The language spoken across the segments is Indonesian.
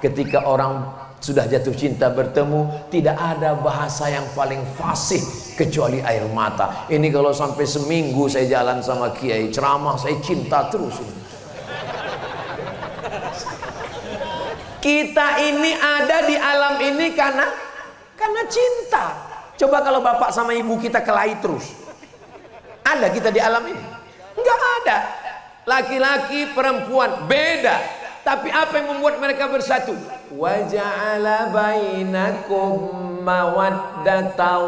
ketika orang sudah jatuh cinta bertemu, tidak ada bahasa yang paling fasih kecuali air mata. Ini kalau sampai seminggu saya jalan sama kiai ceramah, saya cinta terus. Kita ini ada di alam ini karena cinta. Coba kalau bapak sama ibu kita kelahi terus, ada kita di alam ini? Enggak ada. Laki-laki perempuan beda, tapi apa yang membuat mereka bersatu? Wa ja'ala bainakum mawaddatan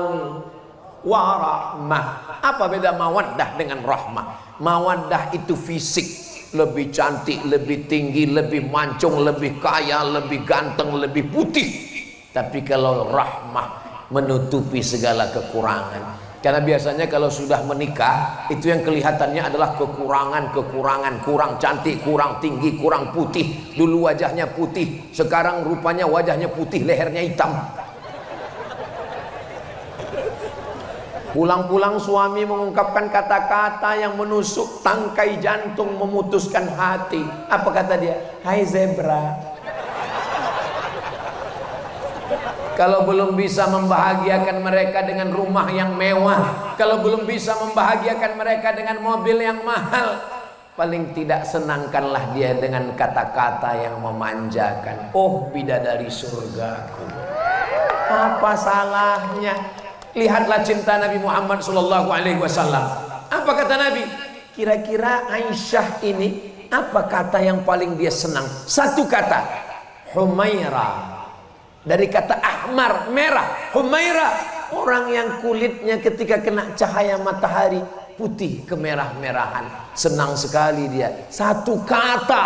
wa rahmah. Apa beda mawaddah dengan rahmah? Mawaddah itu fisik, lebih cantik, lebih tinggi, lebih mancung, lebih kaya, lebih ganteng, lebih putih. Tapi kalau rahmah menutupi segala kekurangan. Karena biasanya kalau sudah menikah, itu yang kelihatannya adalah kekurangan, kurang cantik, kurang tinggi, kurang putih. Dulu wajahnya putih, sekarang rupanya wajahnya putih, lehernya hitam. Pulang-pulang suami mengungkapkan kata-kata yang menusuk tangkai jantung, memutuskan hati. Apa kata dia? Hai zebra. Kalau belum bisa membahagiakan mereka dengan rumah yang mewah, kalau belum bisa membahagiakan mereka dengan mobil yang mahal, paling tidak senangkanlah dia dengan kata-kata yang memanjakan. Oh bidadari surgaku, apa salahnya? Lihatlah cinta Nabi Muhammad SAW. Apa kata Nabi? Kira-kira Aisyah ini apa kata yang paling dia senang? Satu kata, Humaira. Dari kata ahmar, merah, Humaira, orang yang kulitnya ketika kena cahaya matahari putih kemerah-merahan. Senang sekali dia. Satu kata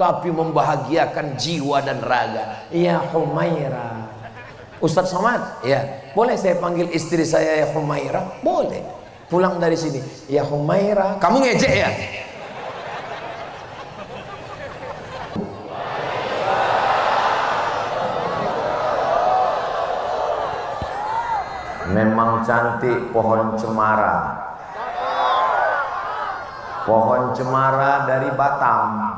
tapi membahagiakan jiwa dan raga. Ya Humaira. Ustadz Somad, ya boleh saya panggil istri saya ya Humaira? Boleh. Pulang dari sini, ya Humaira. Kamu ngejek ya? Memang cantik pohon cemara. Pohon cemara dari Batam.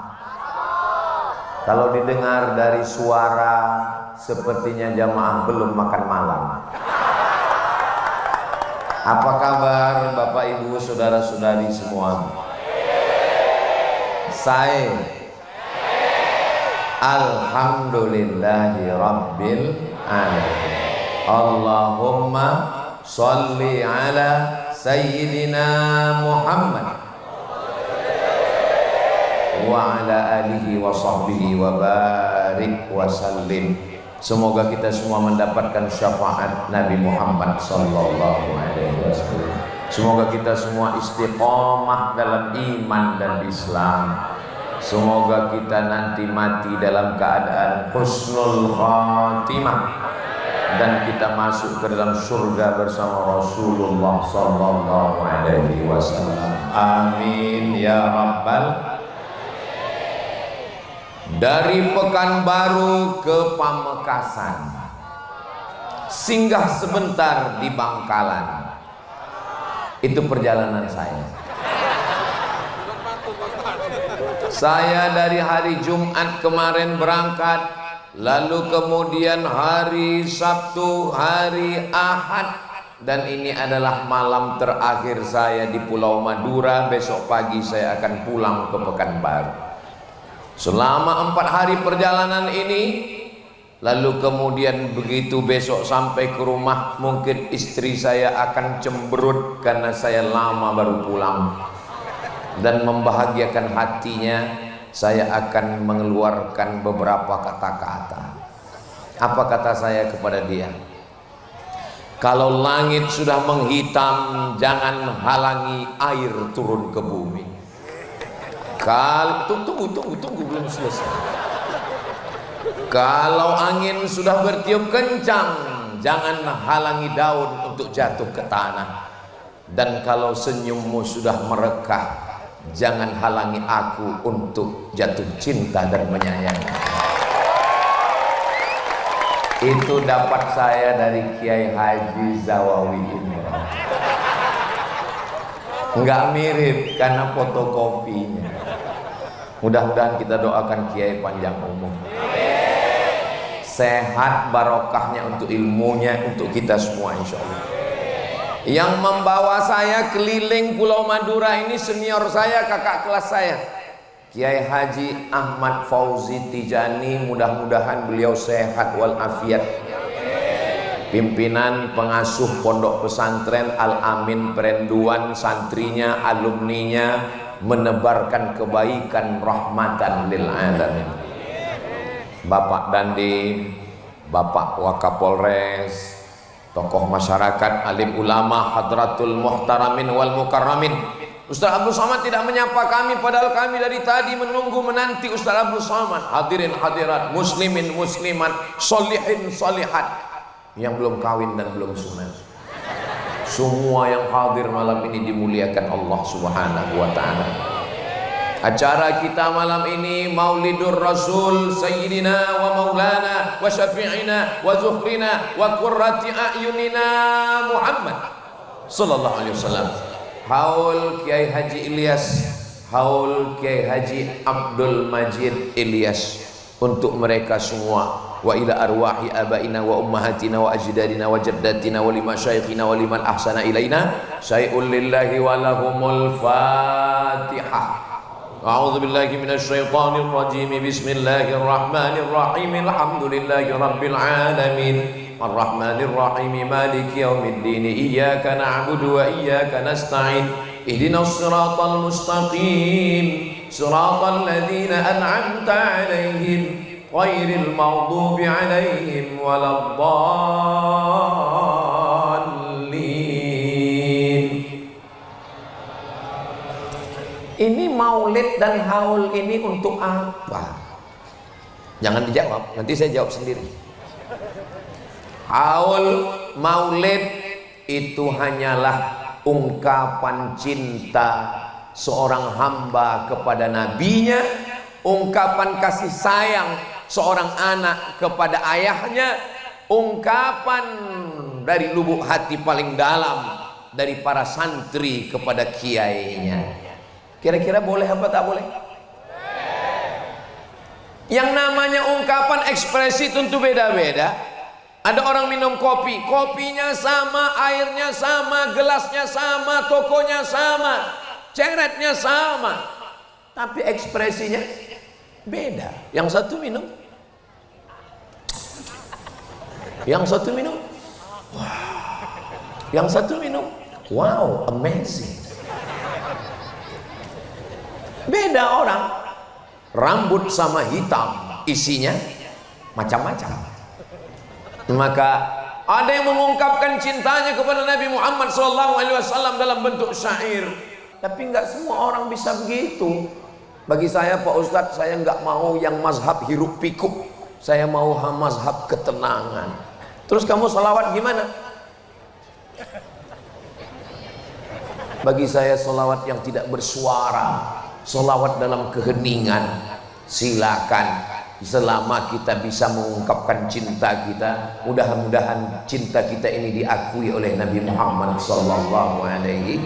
Kalau didengar dari suara, sepertinya jamaah belum makan malam. Apa kabar Bapak Ibu saudara-saudari semua? Saya alhamdulillahi rabbil alamin. Allahumma sholli ala sayyidina Muhammad wa ala alihi wa sahbihi wa barik wa sallim. Semoga kita semua mendapatkan syafaat Nabi Muhammad sallallahu alaihi wasallam. Semoga kita semua istiqomah dalam iman dan Islam. Semoga kita nanti mati dalam keadaan husnul khatimah dan kita masuk ke dalam surga bersama Rasulullah sallallahu alaihi wasallam. Amin ya rabbal. Dari Pekanbaru ke Pamekasan, singgah sebentar di Bangkalan. Itu perjalanan saya. Saya dari hari Jumat kemarin berangkat, lalu kemudian hari Sabtu, hari Ahad, dan ini adalah malam terakhir saya di Pulau Madura. Besok pagi saya akan pulang ke Pekanbaru. Selama 4 hari perjalanan ini, lalu kemudian begitu besok sampai ke rumah, mungkin istri saya akan cemberut karena saya lama baru pulang, dan membahagiakan hatinya saya akan mengeluarkan beberapa kata-kata. Apa kata saya kepada dia? Kalau langit sudah menghitam, jangan halangi air turun ke bumi. Tunggu belum selesai. Kalau angin sudah bertiup kencang, jangan halangi daun untuk jatuh ke tanah. Dan kalau senyummu sudah merekah, jangan halangi aku untuk jatuh cinta dan menyayangi. Itu dapat saya dari Kiai Haji Zawawi ini. Enggak mirip karena fotokopinya. Mudah-mudahan kita doakan Kiai panjang umur. sehat barokahnya untuk ilmunya, untuk kita semua insya Allah. Yang membawa saya keliling Pulau Madura ini senior saya, kakak kelas saya, Kiai Haji Ahmad Fauzi Tijani. Mudah-mudahan beliau sehat walafiat. Pimpinan pengasuh pondok pesantren Al Amin Perenduan, santrinya, alumninya, menebarkan kebaikan rahmatan lil alamin. Bapak Dandim, Bapak Wakapolres, tokoh masyarakat, alim ulama, hadratul muhtaramin wal mukarramin. Ustaz Abdul Somad tidak menyapa kami, padahal kami dari tadi menunggu menanti Ustaz Abdul Somad. Hadirin hadirat, muslimin muslimat, solihin solihat, yang belum kawin dan belum sunat, semua yang hadir malam ini dimuliakan Allah Subhanahu wa ta'ala. Acara kita malam ini Maulidur Rasul Sayyidina wa Maulana wa Syafi'ina wa Zuhrina wa Qurrati A'yunina Muhammad sallallahu alaihi wasallam. Haul Kiai Haji Ilyas, haul Kiai Haji Abdul Majid Ilyas, untuk mereka semua. Wa ila arwahi abaina wa ummahatina wa ajdadina wa jaddatina wa lima syaikhina wa liman ahsana ilaina syai'un lillahi wa lahumul Fatihah. A'udzu billahi minasy syaithanir rajim. Bismillahir rahmanir rahim. Alhamdulillahi rabbil alamin. Arrahmanir rahim. Maliki yaumiddin. Iyyaka na'budu wa iyyaka nasta'in. Ihdinas siratal mustaqim. Siratal ladzina an'amta 'alaihim ghairil maghdubi 'alaihim waladdallin. Ini maulid dan haul ini untuk apa? Jangan dijawab, nanti saya jawab sendiri. Haul, maulid itu hanyalah ungkapan cinta seorang hamba kepada nabinya, ungkapan kasih sayang seorang anak kepada ayahnya, ungkapan dari lubuk hati paling dalam dari para santri kepada kiainya. Kira-kira boleh apa tak boleh? Yang namanya ungkapan ekspresi tentu beda-beda. Ada orang minum kopi, kopinya sama, airnya sama, gelasnya sama, tokonya sama, ceretnya sama, tapi ekspresinya beda. Yang satu minum, yang satu minum, wow. Yang satu minum, wow, amazing. Beda orang. Rambut sama hitam, isinya macam-macam. Maka ada yang mengungkapkan cintanya kepada Nabi Muhammad SAW dalam bentuk syair. Tapi nggak semua orang bisa begitu. Bagi saya Pak Ustadz, saya nggak mau yang mazhab hiruk pikuk. Saya mau mazhab ketenangan. Terus kamu salawat gimana? Bagi saya salawat yang tidak bersuara, salawat dalam keheningan. Silakan, selama kita bisa mengungkapkan cinta kita, mudah-mudahan cinta kita ini diakui oleh Nabi Muhammad sallallahu alaihi.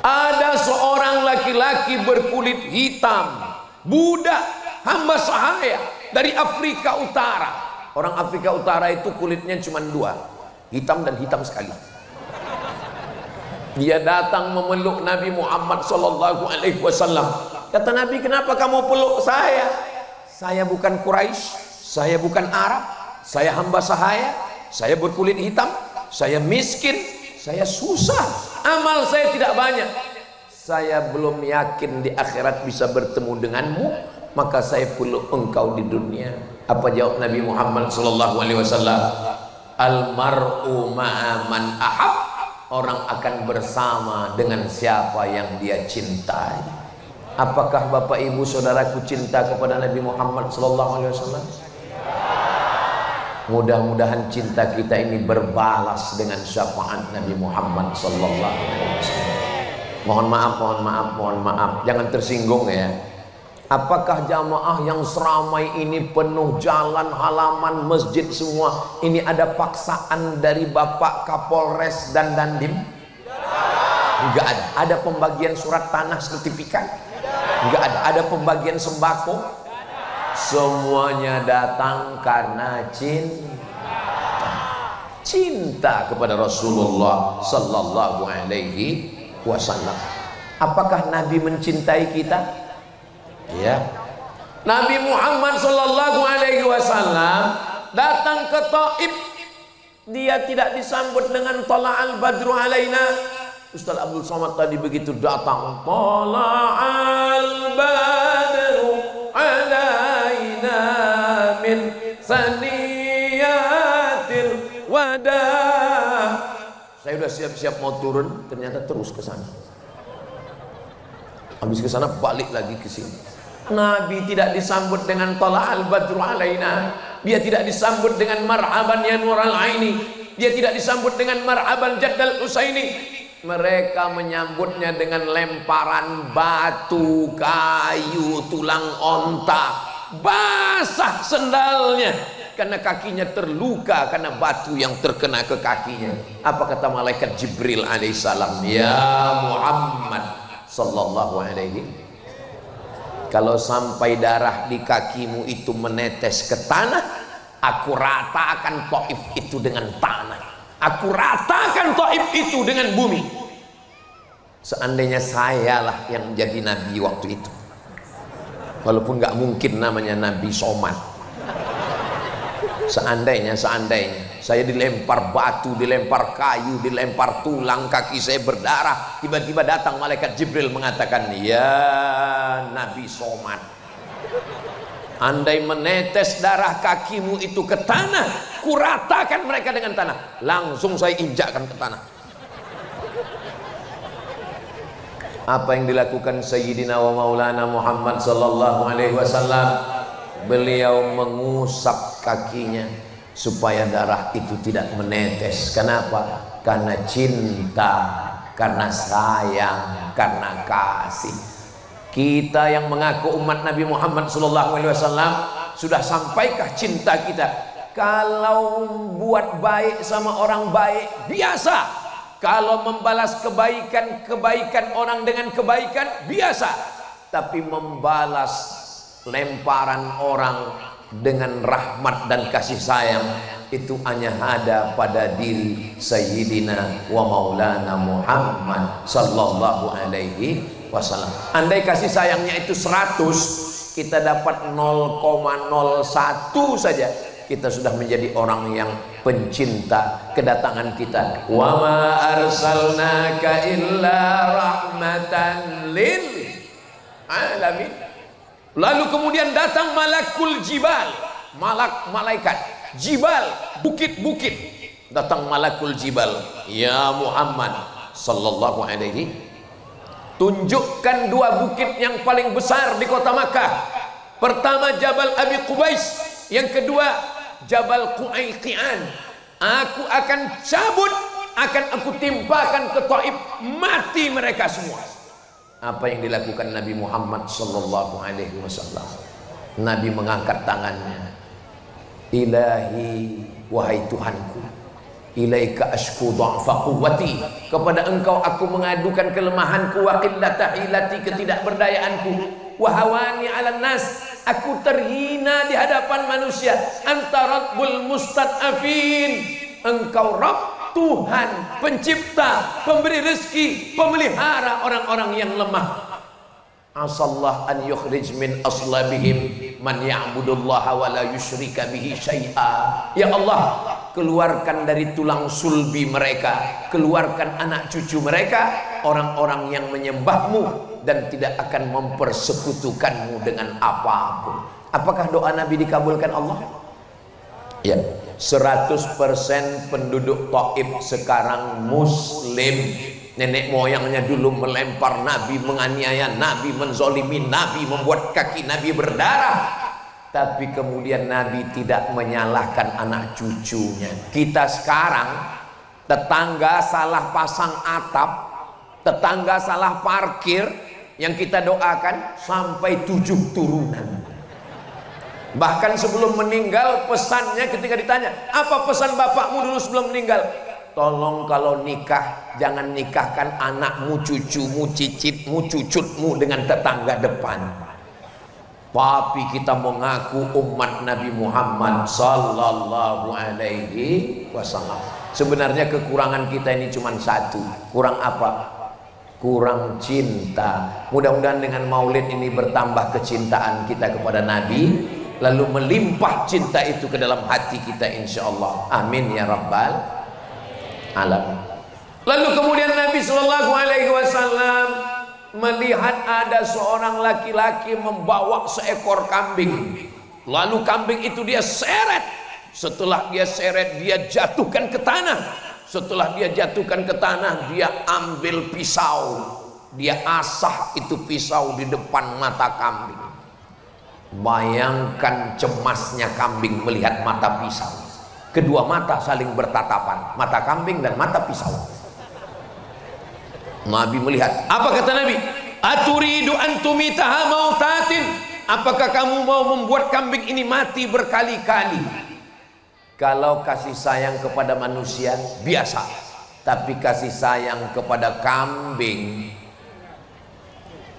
Ada seorang laki-laki berkulit hitam, budak, hamba sahaya dari Afrika Utara. Orang Afrika Utara itu kulitnya cuma dua, hitam dan hitam sekali. Dia datang memeluk Nabi Muhammad sallallahu alaihi wasallam. Kata Nabi, kenapa kamu peluk saya? Saya bukan Quraisy, saya bukan Arab, saya hamba sahaya, saya berkulit hitam, saya miskin, saya susah, amal saya tidak banyak. Saya belum yakin di akhirat bisa bertemu denganmu, maka saya peluk engkau di dunia. Apa jawab Nabi Muhammad sallallahu alaihi wasallam? Al mar'u ma'a man ahab. Orang akan bersama dengan siapa yang dia cintai. Apakah Bapak Ibu Saudaraku cinta kepada Nabi Muhammad SAW? Mudah-mudahan cinta kita ini berbalas dengan syafaat Nabi Muhammad SAW. Mohon maaf, mohon maaf, mohon maaf. Jangan tersinggung ya. Apakah jamaah yang seramai ini penuh jalan, halaman, masjid semua ini ada paksaan dari Bapak Kapolres dan Dandim? Enggak ada. Ada pembagian surat tanah sertifikat? Enggak ada. Ada pembagian sembako? Semuanya datang karena cinta kepada Rasulullah sallallahu alaihi wasallam. Apakah Nabi mencintai kita? Ya. Nabi Muhammad sallallahu alaihi wasallam datang ke Taif, dia tidak disambut dengan tala'al badru alaina. Ustaz Abdul Somad tadi begitu datang, tala'al badru alaina min saniyatil wada. Saya udah siap-siap mau turun, ternyata terus ke sana. Habis ke sana balik lagi ke sini. Nabi tidak disambut dengan tala'al badru alaina. Dia tidak disambut dengan marhaban ya nural aini. Dia tidak disambut dengan marhaban jaddal usaini. Mereka menyambutnya dengan lemparan batu, kayu, tulang onta. Basah sendalnya karena kakinya terluka karena batu yang terkena ke kakinya. Apa kata malaikat Jibril alaihissalam? Ya Muhammad sallallahu alaihi, kalau sampai darah di kakimu itu menetes ke tanah, aku ratakan Taif itu dengan tanah. Aku ratakan Taif itu dengan bumi. Seandainya sayalah yang menjadi nabi waktu itu, walaupun nggak mungkin namanya Nabi Somad. Seandainya saya dilempar batu, dilempar kayu, dilempar tulang, kaki saya berdarah, tiba-tiba datang malaikat Jibril mengatakan, ya Nabi Somad, andai menetes darah kakimu itu ke tanah, kuratakan mereka dengan tanah. Langsung saya injakkan ke tanah. Apa yang dilakukan Sayyidina wa Maulana Muhammad sallallahu alaihi wasallam? Beliau mengusap kakinya supaya darah itu tidak menetes. Kenapa? Karena cinta, karena sayang, karena kasih. Kita yang mengaku umat Nabi Muhammad SAW sudah sampaikah cinta kita? Kalau buat baik sama orang baik biasa, kalau membalas kebaikan orang dengan kebaikan biasa, tapi membalas lemparan orang dengan rahmat dan kasih sayang itu hanya ada pada diri Sayyidina wa Maulana Muhammad sallallahu alaihi wasallam. Andai kasih sayangnya itu 100, kita dapat 0,01 saja, kita sudah menjadi orang yang pencinta kedatangan kita. Wa ma arsalnaka illa rahmatan lil alamin. Lalu kemudian datang malakul jibal, malaikat jibal, bukit-bukit. Datang malakul jibal, ya Muhammad sallallahu alaihi, tunjukkan 2 bukit yang paling besar di kota Makkah. Pertama Jabal Abi Qubais, yang kedua Jabal Qu'ayqi'an. Aku akan cabut, akan aku timpakan ke Taif, mati mereka semua. Apa yang dilakukan Nabi Muhammad sallallahu alaihi wasallam? Nabi mengangkat tangannya, Ilahi, wahai Tuhanku, ilaika ashku dha'fa quwwati, kepada engkau aku mengadukan kelemahanku, wa qillata hilati, ketidakberdayaanku, wa hawani 'alan nas, aku terhina di hadapan manusia, anta rabbul mustad'afin, engkau Rabb, Tuhan, pencipta, pemberi rezeki, pemelihara orang-orang yang lemah. Asallah an yukhrij min aslabihim man ya'budullaha wa la yusyrika bihi syai'a. Ya Allah, keluarkan dari tulang sulbi mereka, keluarkan anak cucu mereka, orang-orang yang menyembahmu dan tidak akan mempersekutukanmu dengan apapun. Apakah doa Nabi dikabulkan Allah? Ya. 100% penduduk Taif sekarang muslim. Nenek moyangnya dulu melempar Nabi, menganiaya Nabi, menzolimi Nabi, membuat kaki Nabi berdarah, tapi kemudian Nabi tidak menyalahkan anak cucunya. Kita sekarang, tetangga salah pasang atap, tetangga salah parkir, yang kita doakan sampai 7 turunan. Bahkan sebelum meninggal, pesannya ketika ditanya, apa pesan bapakmu dulu sebelum meninggal? Tolong kalau nikah, jangan nikahkan anakmu, cucumu, cicitmu, cucutmu dengan tetangga depan. tapi kita mengaku umat Nabi Muhammad sallallahu alaihi wasallam. Sebenarnya kekurangan kita ini cuma satu. Kurang apa? Kurang cinta. Mudah-mudahan dengan maulid ini bertambah kecintaan kita kepada Nabi, lalu melimpah cinta itu ke dalam hati kita insyaallah. Amin ya rabbal alamin. Lalu kemudian Nabi sallallahu alaihi wasallam melihat ada seorang laki-laki membawa seekor kambing. Lalu kambing itu dia seret. Setelah dia seret, dia jatuhkan ke tanah. Setelah dia jatuhkan ke tanah, dia ambil pisau. Dia asah itu pisau di depan mata kambing. Bayangkan cemasnya kambing melihat mata pisau. Kedua mata saling bertatapan, mata kambing dan mata pisau. Nabi melihat, apa kata Nabi? Aturidu antumitaha mautatin. Apakah kamu mau membuat kambing ini mati berkali-kali? Kalau kasih sayang kepada manusia biasa, tapi kasih sayang kepada kambing.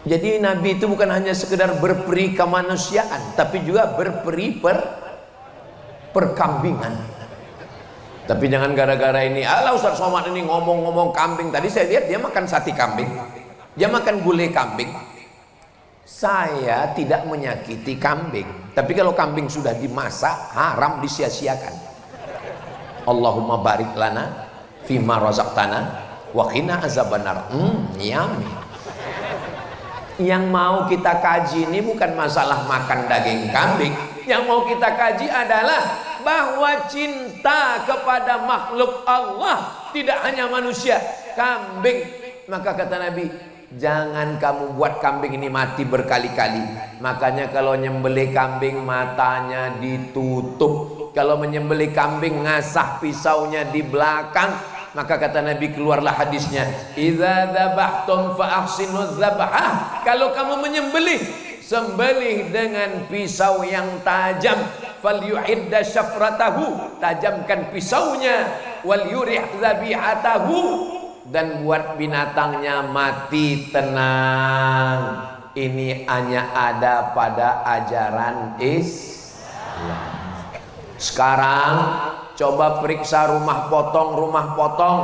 Jadi Nabi itu bukan hanya sekedar berperi kemanusiaan, tapi juga berperi perkambingan. Tapi jangan gara-gara ini, ala Ustaz Somad ini ngomong-ngomong kambing. Tadi saya lihat dia makan sate kambing, dia makan gulai kambing. Saya tidak menyakiti kambing, tapi kalau kambing sudah dimasak, haram disia-siakan. Allahumma barik lana fima razaqtana wa qina azabannar. Yummy. Yang mau kita kaji ini bukan masalah makan daging kambing. Yang mau kita kaji adalah bahwa cinta kepada makhluk Allah tidak hanya manusia, kambing. Maka kata Nabi, jangan kamu buat kambing ini mati berkali-kali. Makanya kalau nyembelih kambing matanya ditutup. Kalau menyembelih kambing ngasah pisaunya di belakang. Maka kata Nabi, keluarlah hadisnya, idza dzabhtum fa ahsinuz dzabhah. Kalau kamu menyembelih, sembelih dengan pisau yang tajam. Falyuhidda syafratahu, tajamkan pisaunya. Wal yurih dzabihatahu, dan buat binatangnya mati tenang. Ini hanya ada pada ajaran Islam. Sekarang coba periksa rumah potong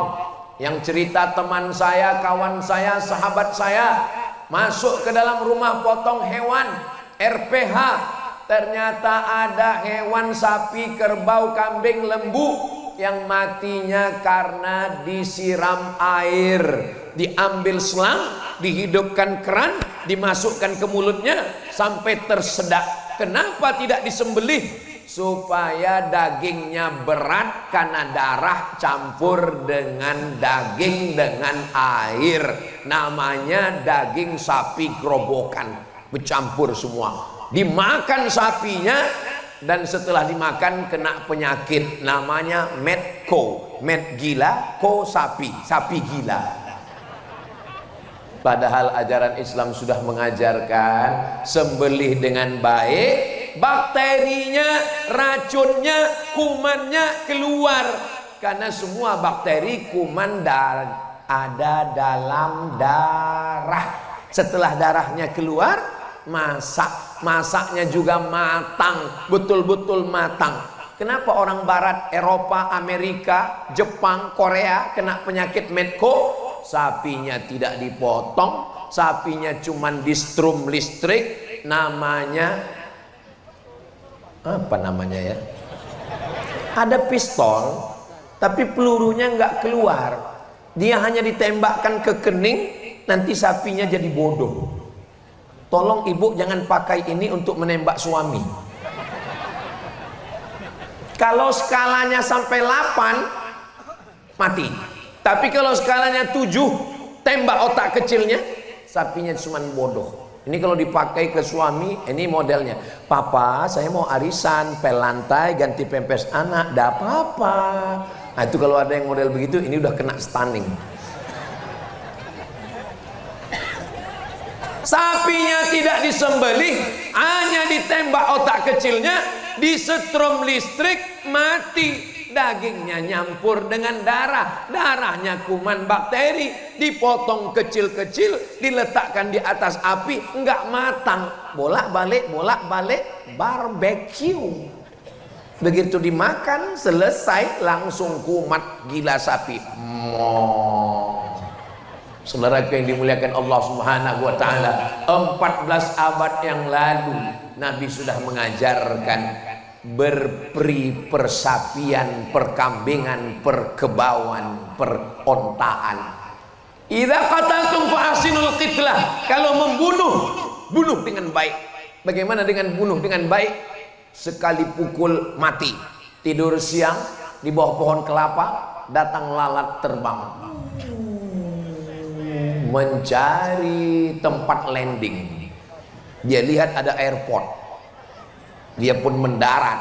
yang cerita teman saya, kawan saya, sahabat saya masuk ke dalam rumah potong hewan RPH. Ternyata ada hewan sapi, kerbau, kambing, lembu yang matinya karena disiram air. Diambil selang, dihidupkan keran, dimasukkan ke mulutnya sampai tersedak. Kenapa tidak disembelih? Supaya dagingnya berat karena darah campur dengan daging dengan air. Namanya daging sapi gerobokan, bercampur semua. Dimakan sapinya, dan setelah dimakan kena penyakit namanya medco, med gila, ko sapi, sapi gila. Padahal ajaran Islam sudah mengajarkan sembelih dengan baik, bakterinya, racunnya, kumannya keluar. Karena semua bakteri, kuman ada dalam darah. Setelah darahnya keluar, masaknya juga matang, betul-betul matang. Kenapa orang barat, Eropa, Amerika, Jepang, Korea kena penyakit medco? Sapinya tidak dipotong, sapinya cuman di strum listrik. Namanya apa namanya ya? Ada pistol, tapi pelurunya nggak keluar. Dia hanya ditembakkan ke kening, nanti sapinya jadi bodoh. Tolong ibu jangan pakai ini untuk menembak suami. Kalau skalanya sampai 8, mati. Tapi kalau skalanya 7, tembak otak kecilnya, sapinya cuma bodoh. Ini kalau dipakai ke suami, ini modelnya. Papa, saya mau arisan, pel lantai, ganti pempes anak, dah apa-apa. Nah itu kalau ada yang model begitu, ini udah kena stunning. Sapinya tidak disembelih, hanya ditembak otak kecilnya, disetrum listrik, mati. dagingnya nyampur dengan darah, darahnya kuman bakteri, dipotong kecil-kecil, diletakkan di atas api, enggak matang, bolak-balik barbecue. Begitu dimakan selesai langsung kumat gila sapi. Saudara yang dimuliakan Allah Subhanahu wa taala, 14 abad yang lalu Nabi sudah mengajarkan berperi persapian, perkambingan, perkebauan, perontaan. Idza qataltum fa ahsinul qitlah. Kalau membunuh, bunuh dengan baik. Bagaimana dengan bunuh dengan baik? Sekali pukul mati. Tidur siang di bawah pohon kelapa, datang lalat terbang mencari tempat landing. Dia lihat ada airport, dia pun mendarat,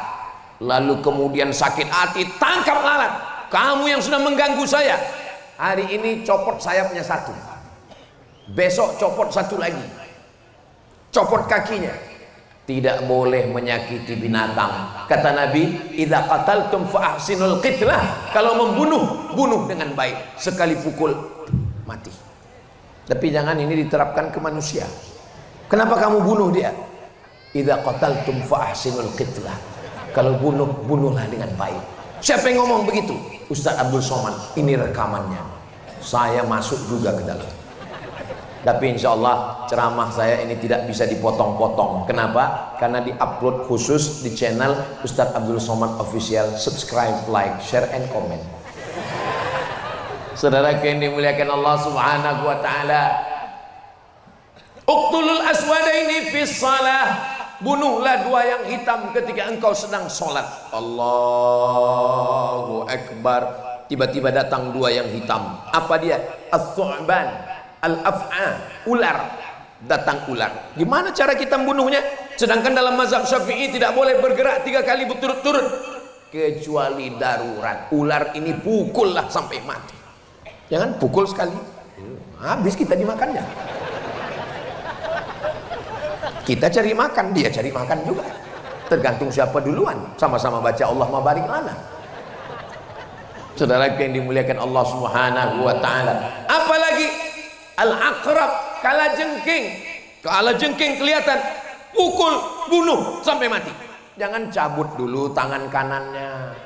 lalu kemudian sakit hati, tangkap lalat. Kamu yang sudah mengganggu saya, hari ini copot sayapnya satu, besok copot satu lagi, copot kakinya. Tidak boleh menyakiti binatang. Kata Nabi, idza qataltum fa ahsinul qitlah. Kalau membunuh, bunuh dengan baik. Sekali pukul mati. Tapi jangan ini diterapkan ke manusia. Kenapa kamu bunuh dia? Idza qataltum fa ahsinul qitlah. Kalau bunuh, bunuhlah dengan baik. Siapa yang ngomong begitu? Ustaz Abdul Somad. Ini rekamannya. Saya masuk juga ke dalam. Tapi insya Allah ceramah saya ini tidak bisa dipotong-potong. Kenapa? Karena diupload khusus di channel Ustaz Abdul Somad Official. Subscribe, like, share, and comment. Saudara yang dimuliakan Allah Subhanahu wa taala, uqtulul aswadaini fis shalah. Bunuhlah dua yang hitam ketika engkau sedang sholat. Allahu Akbar. Tiba-tiba datang dua yang hitam. Apa dia? As-su'ban, al-af'a, ular. Datang ular. Gimana cara kita membunuhnya? Sedangkan dalam mazhab Syafi'i tidak boleh bergerak 3 kali berturut-turut kecuali darurat. Ular ini pukullah sampai mati. Jangan pukul sekali, habis kita dimakannya. Kita cari makan, dia cari makan juga. Tergantung siapa duluan. Sama-sama baca Allahumma barik lana. Saudara yang dimuliakan Allah Subhanahu wa taala. Apalagi al-aqrab, kalajengking. Kalajengking kelihatan, pukul, bunuh sampai mati. Jangan cabut dulu tangan kanannya,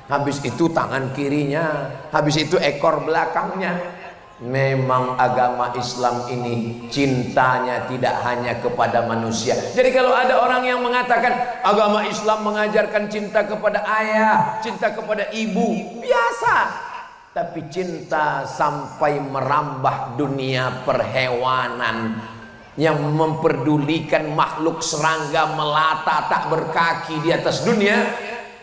habis itu tangan kirinya, habis itu ekor belakangnya. Memang agama Islam ini cintanya tidak hanya kepada manusia. Jadi kalau ada orang yang mengatakan agama Islam mengajarkan cinta kepada ayah, cinta kepada ibu, biasa. Tapi cinta sampai merambah dunia perhewanan, yang memperdulikan makhluk serangga melata tak berkaki di atas dunia.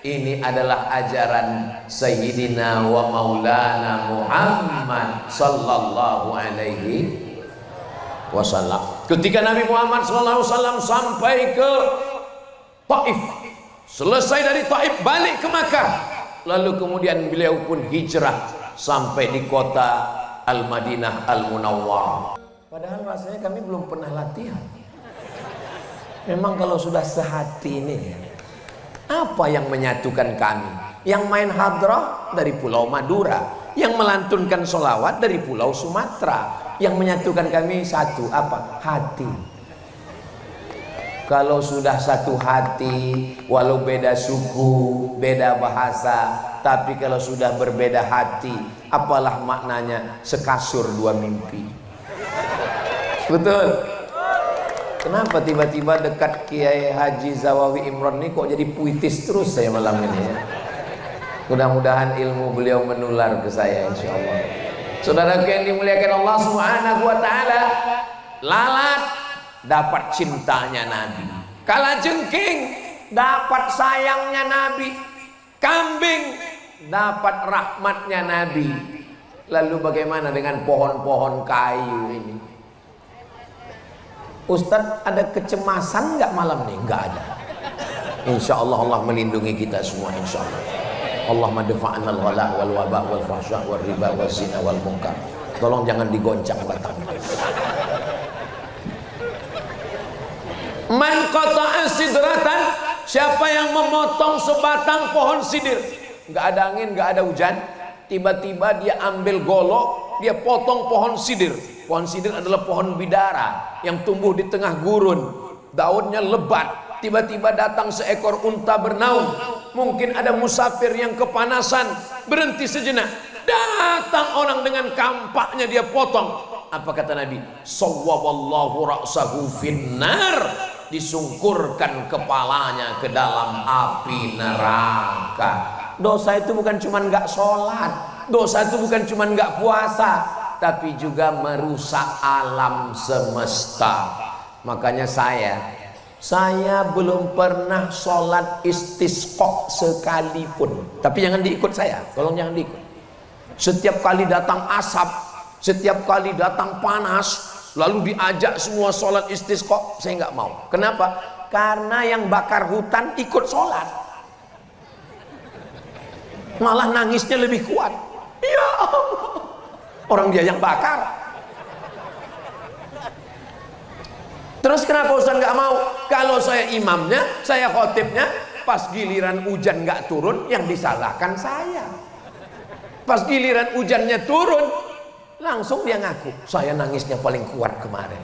Ini adalah ajaran Sayyidina wa Maulana Muhammad sallallahu alaihi wasallam. Ketika Nabi Muhammad sallallahu alaihi wasallam sampai ke Taif, selesai dari Taif balik ke Makkah, lalu kemudian beliau pun hijrah sampai di kota Al-Madinah Al-Munawwarah. Padahal rasanya kami belum pernah latihan. Memang kalau sudah sehati ini, apa yang menyatukan kami? Yang main hadrah dari Pulau Madura, yang melantunkan sholawat dari Pulau Sumatera. Yang menyatukan kami satu, apa? Hati. Kalau sudah satu hati, walau beda suku, beda bahasa, tapi kalau sudah berbeda hati, apalah maknanya sekasur dua mimpi. Betul. Kenapa tiba-tiba dekat Kiai Haji Zawawi Imron ini kok jadi puitis terus saya malam ini ya? Mudah-mudahan ilmu beliau menular ke saya insyaallah. Saudara yang dimuliakan Allah Subhanahu wa taala, lalat dapat cintanya Nabi. Kalajengking dapat sayangnya Nabi. Kambing dapat rahmatnya Nabi. Lalu bagaimana dengan pohon-pohon kayu ini? Ustadz, ada kecemasan nggak malam nih? Nggak ada. Insya Allah Allah melindungi kita semua insya Allah. Allahumma dafa'an al-ghala wal waba wal fahsya wal riba wal zina wal munkar. Tolong jangan digoncang batang. Man qata'a sidratan, siapa yang memotong sebatang pohon sidir. nggak ada angin, nggak ada hujan. Tiba-tiba dia ambil golok, dia potong pohon sidir. Pohon sidir adalah pohon bidara yang tumbuh di tengah gurun, daunnya lebat. Tiba-tiba datang seekor unta bernaung. Mungkin ada musafir yang kepanasan, berhenti sejenak. Datang orang dengan kampaknya, dia potong. Apa kata Nabi? Sawwaballahu ra'sahu finnar, disungkurkan kepalanya ke dalam api neraka. Dosa itu bukan cuma nggak sholat, dosa itu bukan cuma nggak puasa, tapi juga merusak alam semesta. Makanya saya belum pernah sholat istisqa sekalipun. Tapi jangan diikut saya, tolong jangan diikut. Setiap kali datang asap, setiap kali datang panas, lalu diajak semua sholat istisqa, saya nggak mau. Kenapa? Karena yang bakar hutan ikut sholat, malah nangisnya lebih kuat. Ya Allah, orang dia yang bakar. Terus kenapa Ustaz nggak mau? Kalau saya imamnya, saya khotibnya, pas giliran hujan nggak turun, yang disalahkan saya. Pas giliran hujannya turun, langsung dia ngaku, saya nangisnya paling kuat kemarin.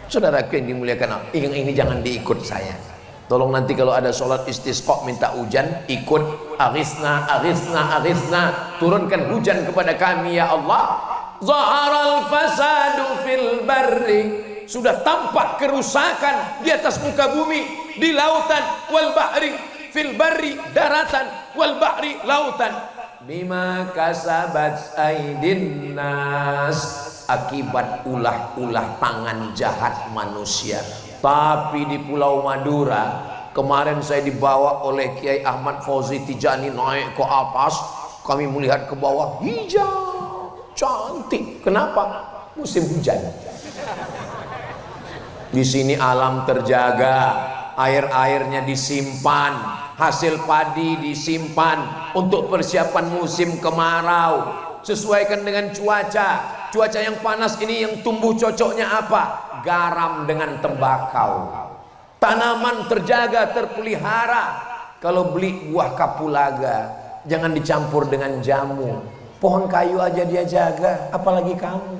Saudaraku yang dimuliakan Allah, ini jangan diikut saya. Tolong nanti kalau ada sholat istisqa minta hujan, ikut aghithna, aghithna, aghithna, turunkan hujan kepada kami ya Allah. Zaharal fasadu fil barri, sudah tampak kerusakan di atas muka bumi, di lautan, wal bahri, fil barri daratan, wal bahri lautan, bima kasabat aidin nas, akibat ulah-ulah tangan jahat manusia. Tapi di Pulau Madura kemarin saya dibawa oleh Kiai Ahmad Fauzi Tijani naik ke atas, kami melihat ke bawah, hijau cantik. Kenapa? Musim hujan. Di sini alam terjaga, air-airnya disimpan, hasil padi disimpan untuk persiapan musim kemarau. Sesuaikan dengan cuaca. Cuaca yang panas ini yang tumbuh cocoknya apa? Garam dengan tembakau. Tanaman terjaga, terpelihara. Kalau beli buah kapulaga, jangan dicampur dengan jamu. Pohon kayu aja dia jaga, apalagi kamu.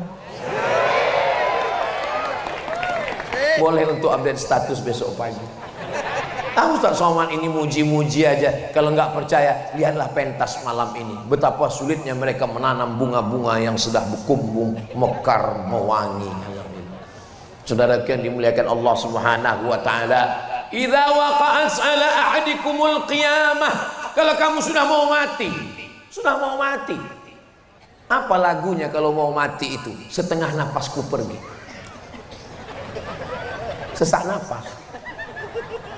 Boleh untuk update status besok pagi. Ustaz Somad ini muji-muji aja. Kalau nggak percaya, lihatlah pentas malam ini. Betapa sulitnya mereka menanam bunga-bunga yang sudah berkumbung, mekar, mewangi. Saudara yang dimuliakan Allah Subhanahu wa taala, idza waqa'at 'ala ahadikumul qiyamah, kalau kamu sudah mau mati, apa lagunya kalau mau mati itu? Setengah napasku pergi, sesak napas.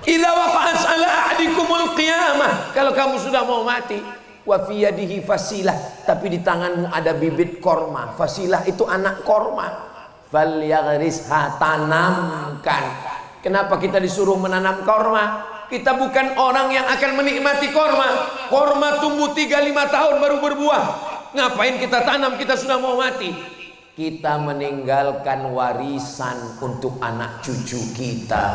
Idza waqa'at 'ala ahadikumul qiyamah, kalau kamu sudah mau mati, wa fi yadihi fasilah, tapi di tanganmu ada bibit korma. Fasilah itu anak korma. Falyaghrisha, tanamkan. Kenapa kita disuruh menanam korma? Kita bukan orang yang akan menikmati korma. Korma tumbuh 3-5 tahun baru berbuah. Ngapain kita tanam? Kita sudah mau mati. Kita meninggalkan warisan untuk anak cucu kita.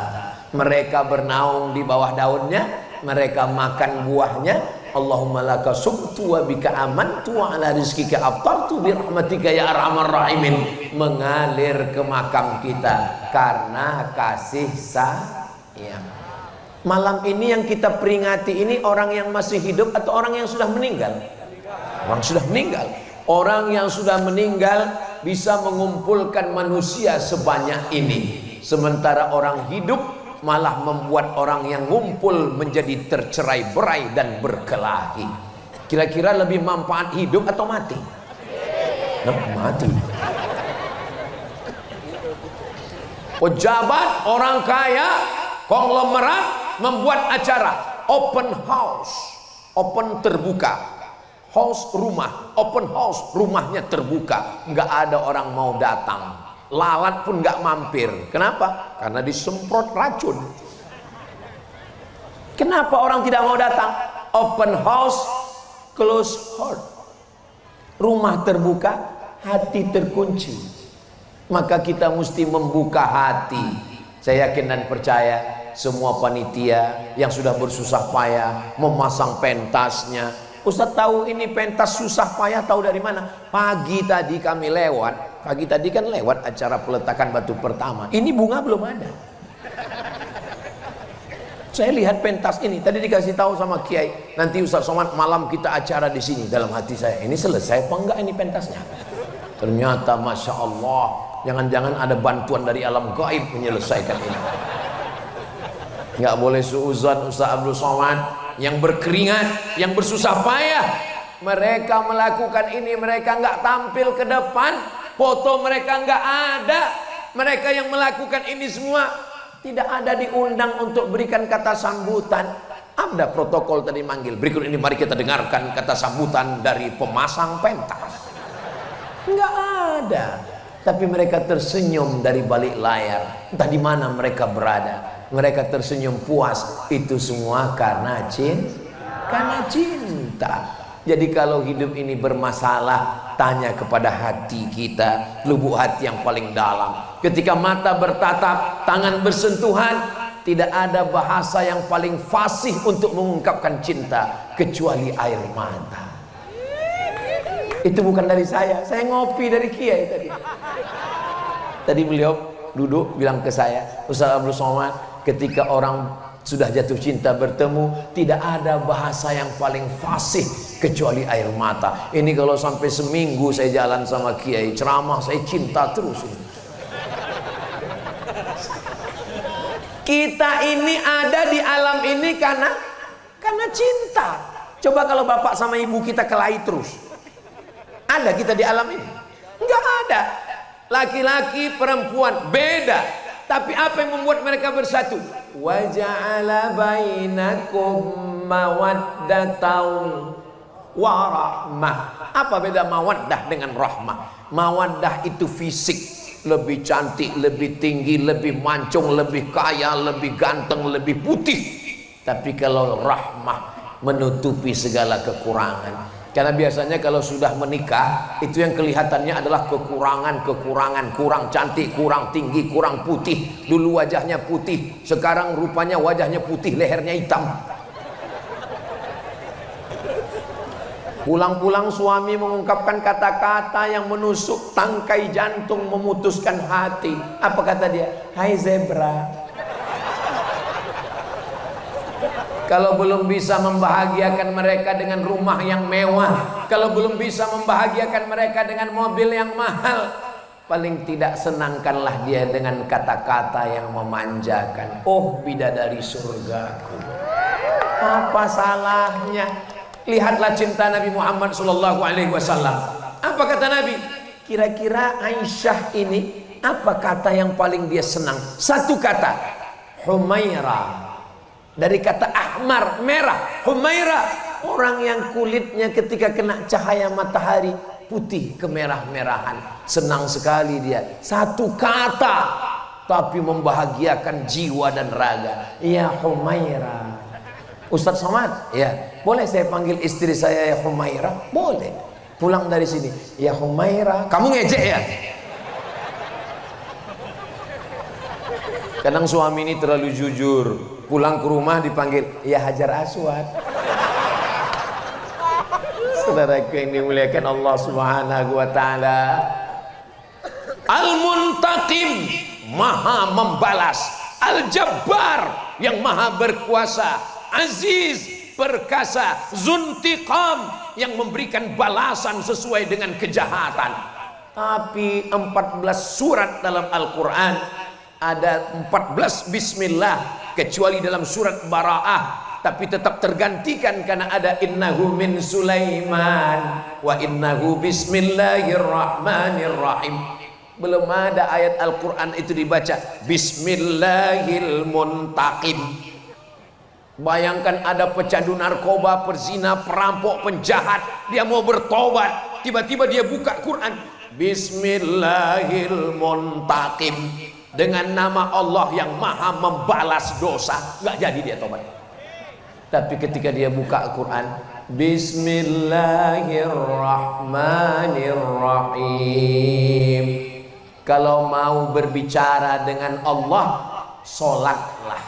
Mereka bernaung di bawah daunnya, mereka makan buahnya. Allahumma laka sumtu wa bika amantu wa ala rizkika aftartu bi rahmatika ya arhamar rahimin, mengalir ke makam kita karena kasih sayang. Malam ini yang kita peringati ini orang yang masih hidup atau orang yang sudah meninggal? Orang sudah meninggal. Orang yang sudah meninggal bisa mengumpulkan manusia sebanyak ini, sementara orang hidup malah membuat orang yang ngumpul menjadi tercerai-berai dan berkelahi. Kira-kira lebih manfaat hidup atau mati? Mati. Pejabat, orang kaya, konglomerat membuat acara open house, open terbuka, house rumah, open house, rumahnya terbuka, nggak ada orang mau datang. Lalat pun nggak mampir. Kenapa? Karena disemprot racun. Kenapa orang tidak mau datang? Open house, close heart. Rumah terbuka, hati terkunci. Maka kita mesti membuka hati. Saya yakin dan percaya semua panitia yang sudah bersusah payah memasang pentasnya. Ustaz tahu ini pentas susah payah tahu dari mana? Pagi tadi kami lewat, pagi tadi kan lewat acara peletakan batu pertama. Ini bunga belum ada. Saya lihat pentas ini, tadi dikasih tahu sama Kiai, nanti Ustaz Somad malam kita acara di sini. Dalam hati saya, ini selesai apa enggak ini pentasnya? Ternyata Masya Allah, jangan-jangan ada bantuan dari alam gaib menyelesaikan ini. Nggak boleh suuzon Ustaz Abdul Somad yang berkeringat, yang bersusah payah. Mereka melakukan ini, mereka nggak tampil ke depan, foto mereka nggak ada. Mereka yang melakukan ini semua tidak ada diundang untuk berikan kata sambutan. Ada protokol tadi manggil. Berikut ini mari kita dengarkan kata sambutan dari pemasang pentas. Nggak ada. Tapi mereka tersenyum dari balik layar. Entah di mana mereka berada. Mereka tersenyum puas. Itu semua karena cinta. Jadi kalau hidup ini bermasalah, tanya kepada hati kita, lubuk hati yang paling dalam. Ketika mata bertatap, tangan bersentuhan, tidak ada bahasa yang paling fasih untuk mengungkapkan cinta kecuali air mata. Itu bukan dari saya ngopi dari Kiai tadi. Tadi beliau duduk bilang ke saya, Ustaz Abdul Somad, ketika orang sudah jatuh cinta bertemu, tidak ada bahasa yang paling fasih kecuali air mata. Ini kalau sampai seminggu saya jalan sama Kiai ceramah, saya cinta terus. Kita ini ada di alam ini karena cinta. Coba kalau bapak sama ibu kita kelahi terus, ada kita di alam ini? Enggak ada. Laki-laki perempuan beda, tapi apa yang membuat mereka bersatu? Wa ja'ala bainakum mawaddatan wa rahmah. Apa beda mawaddah dengan rahmah? Mawaddah itu fisik, lebih cantik, lebih tinggi, lebih mancung, lebih kaya, lebih ganteng, lebih putih. Tapi kalau rahmah menutupi segala kekurangan. Karena biasanya kalau sudah menikah, itu yang kelihatannya adalah kekurangan, kurang cantik, kurang tinggi, kurang putih. Dulu wajahnya putih, sekarang rupanya wajahnya putih, lehernya hitam. Pulang-pulang suami mengungkapkan kata-kata yang menusuk tangkai jantung, memutuskan hati. Apa kata dia? Hai zebra. Kalau belum bisa membahagiakan mereka dengan rumah yang mewah, kalau belum bisa membahagiakan mereka dengan mobil yang mahal, paling tidak senangkanlah dia dengan kata-kata yang memanjakan. Oh bidadari surgaku, apa salahnya? Lihatlah cinta Nabi Muhammad SAW. Apa kata Nabi? Kira-kira Aisyah ini apa kata yang paling dia senang? Satu kata, Humairah. Dari kata ahmar, merah. Humairah, orang yang kulitnya ketika kena cahaya matahari putih kemerah-merahan. Senang sekali dia. Satu kata tapi membahagiakan jiwa dan raga. Ya Humairah. Ustaz Somad, ya boleh saya panggil istri saya ya Humairah? Boleh. Pulang dari sini, ya Humairah. Kamu ngejek ya? Kadang suami ini terlalu jujur. Pulang ke rumah dipanggil, ya Hajar Aswad. Saudaraku yang dimuliakan Allah Subhanahu wa Ta'ala. Al-Muntaqim, maha membalas. Al-Jabbar, yang maha berkuasa. Aziz, perkasa. Zuntiqam, yang memberikan balasan sesuai dengan kejahatan. Tapi 14 surat dalam Al-Quran, ada 14 bismillah, kecuali dalam surat Bara'ah, tapi tetap tergantikan karena ada innahu min Sulaiman wa innahu bismillahirrahmanirrahim. Belum ada ayat Al-Quran itu dibaca Bismillahil Muntaqim. Bayangkan ada pecandu narkoba, perzina, perampok, penjahat, dia mau bertobat, tiba-tiba dia buka Quran Bismillahil Muntaqim, dengan nama Allah yang maha membalas dosa. Nggak jadi dia tobat. Tapi ketika dia buka Quran Bismillahirrahmanirrahim, kalau mau berbicara dengan Allah Sholatlah.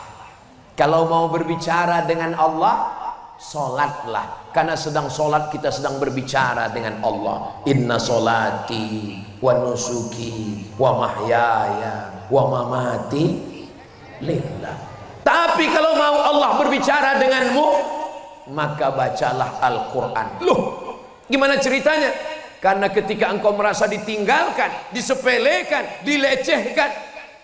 Kalau mau berbicara dengan Allah, sholatlah. Karena sedang sholat kita sedang berbicara dengan Allah. Inna sholati wa nusuki wa mahyaya wa mamati lillah. Tapi kalau mau Allah berbicara denganmu, maka bacalah Al-Quran. Loh, gimana ceritanya? Karena ketika engkau merasa ditinggalkan, disepelekan, dilecehkan,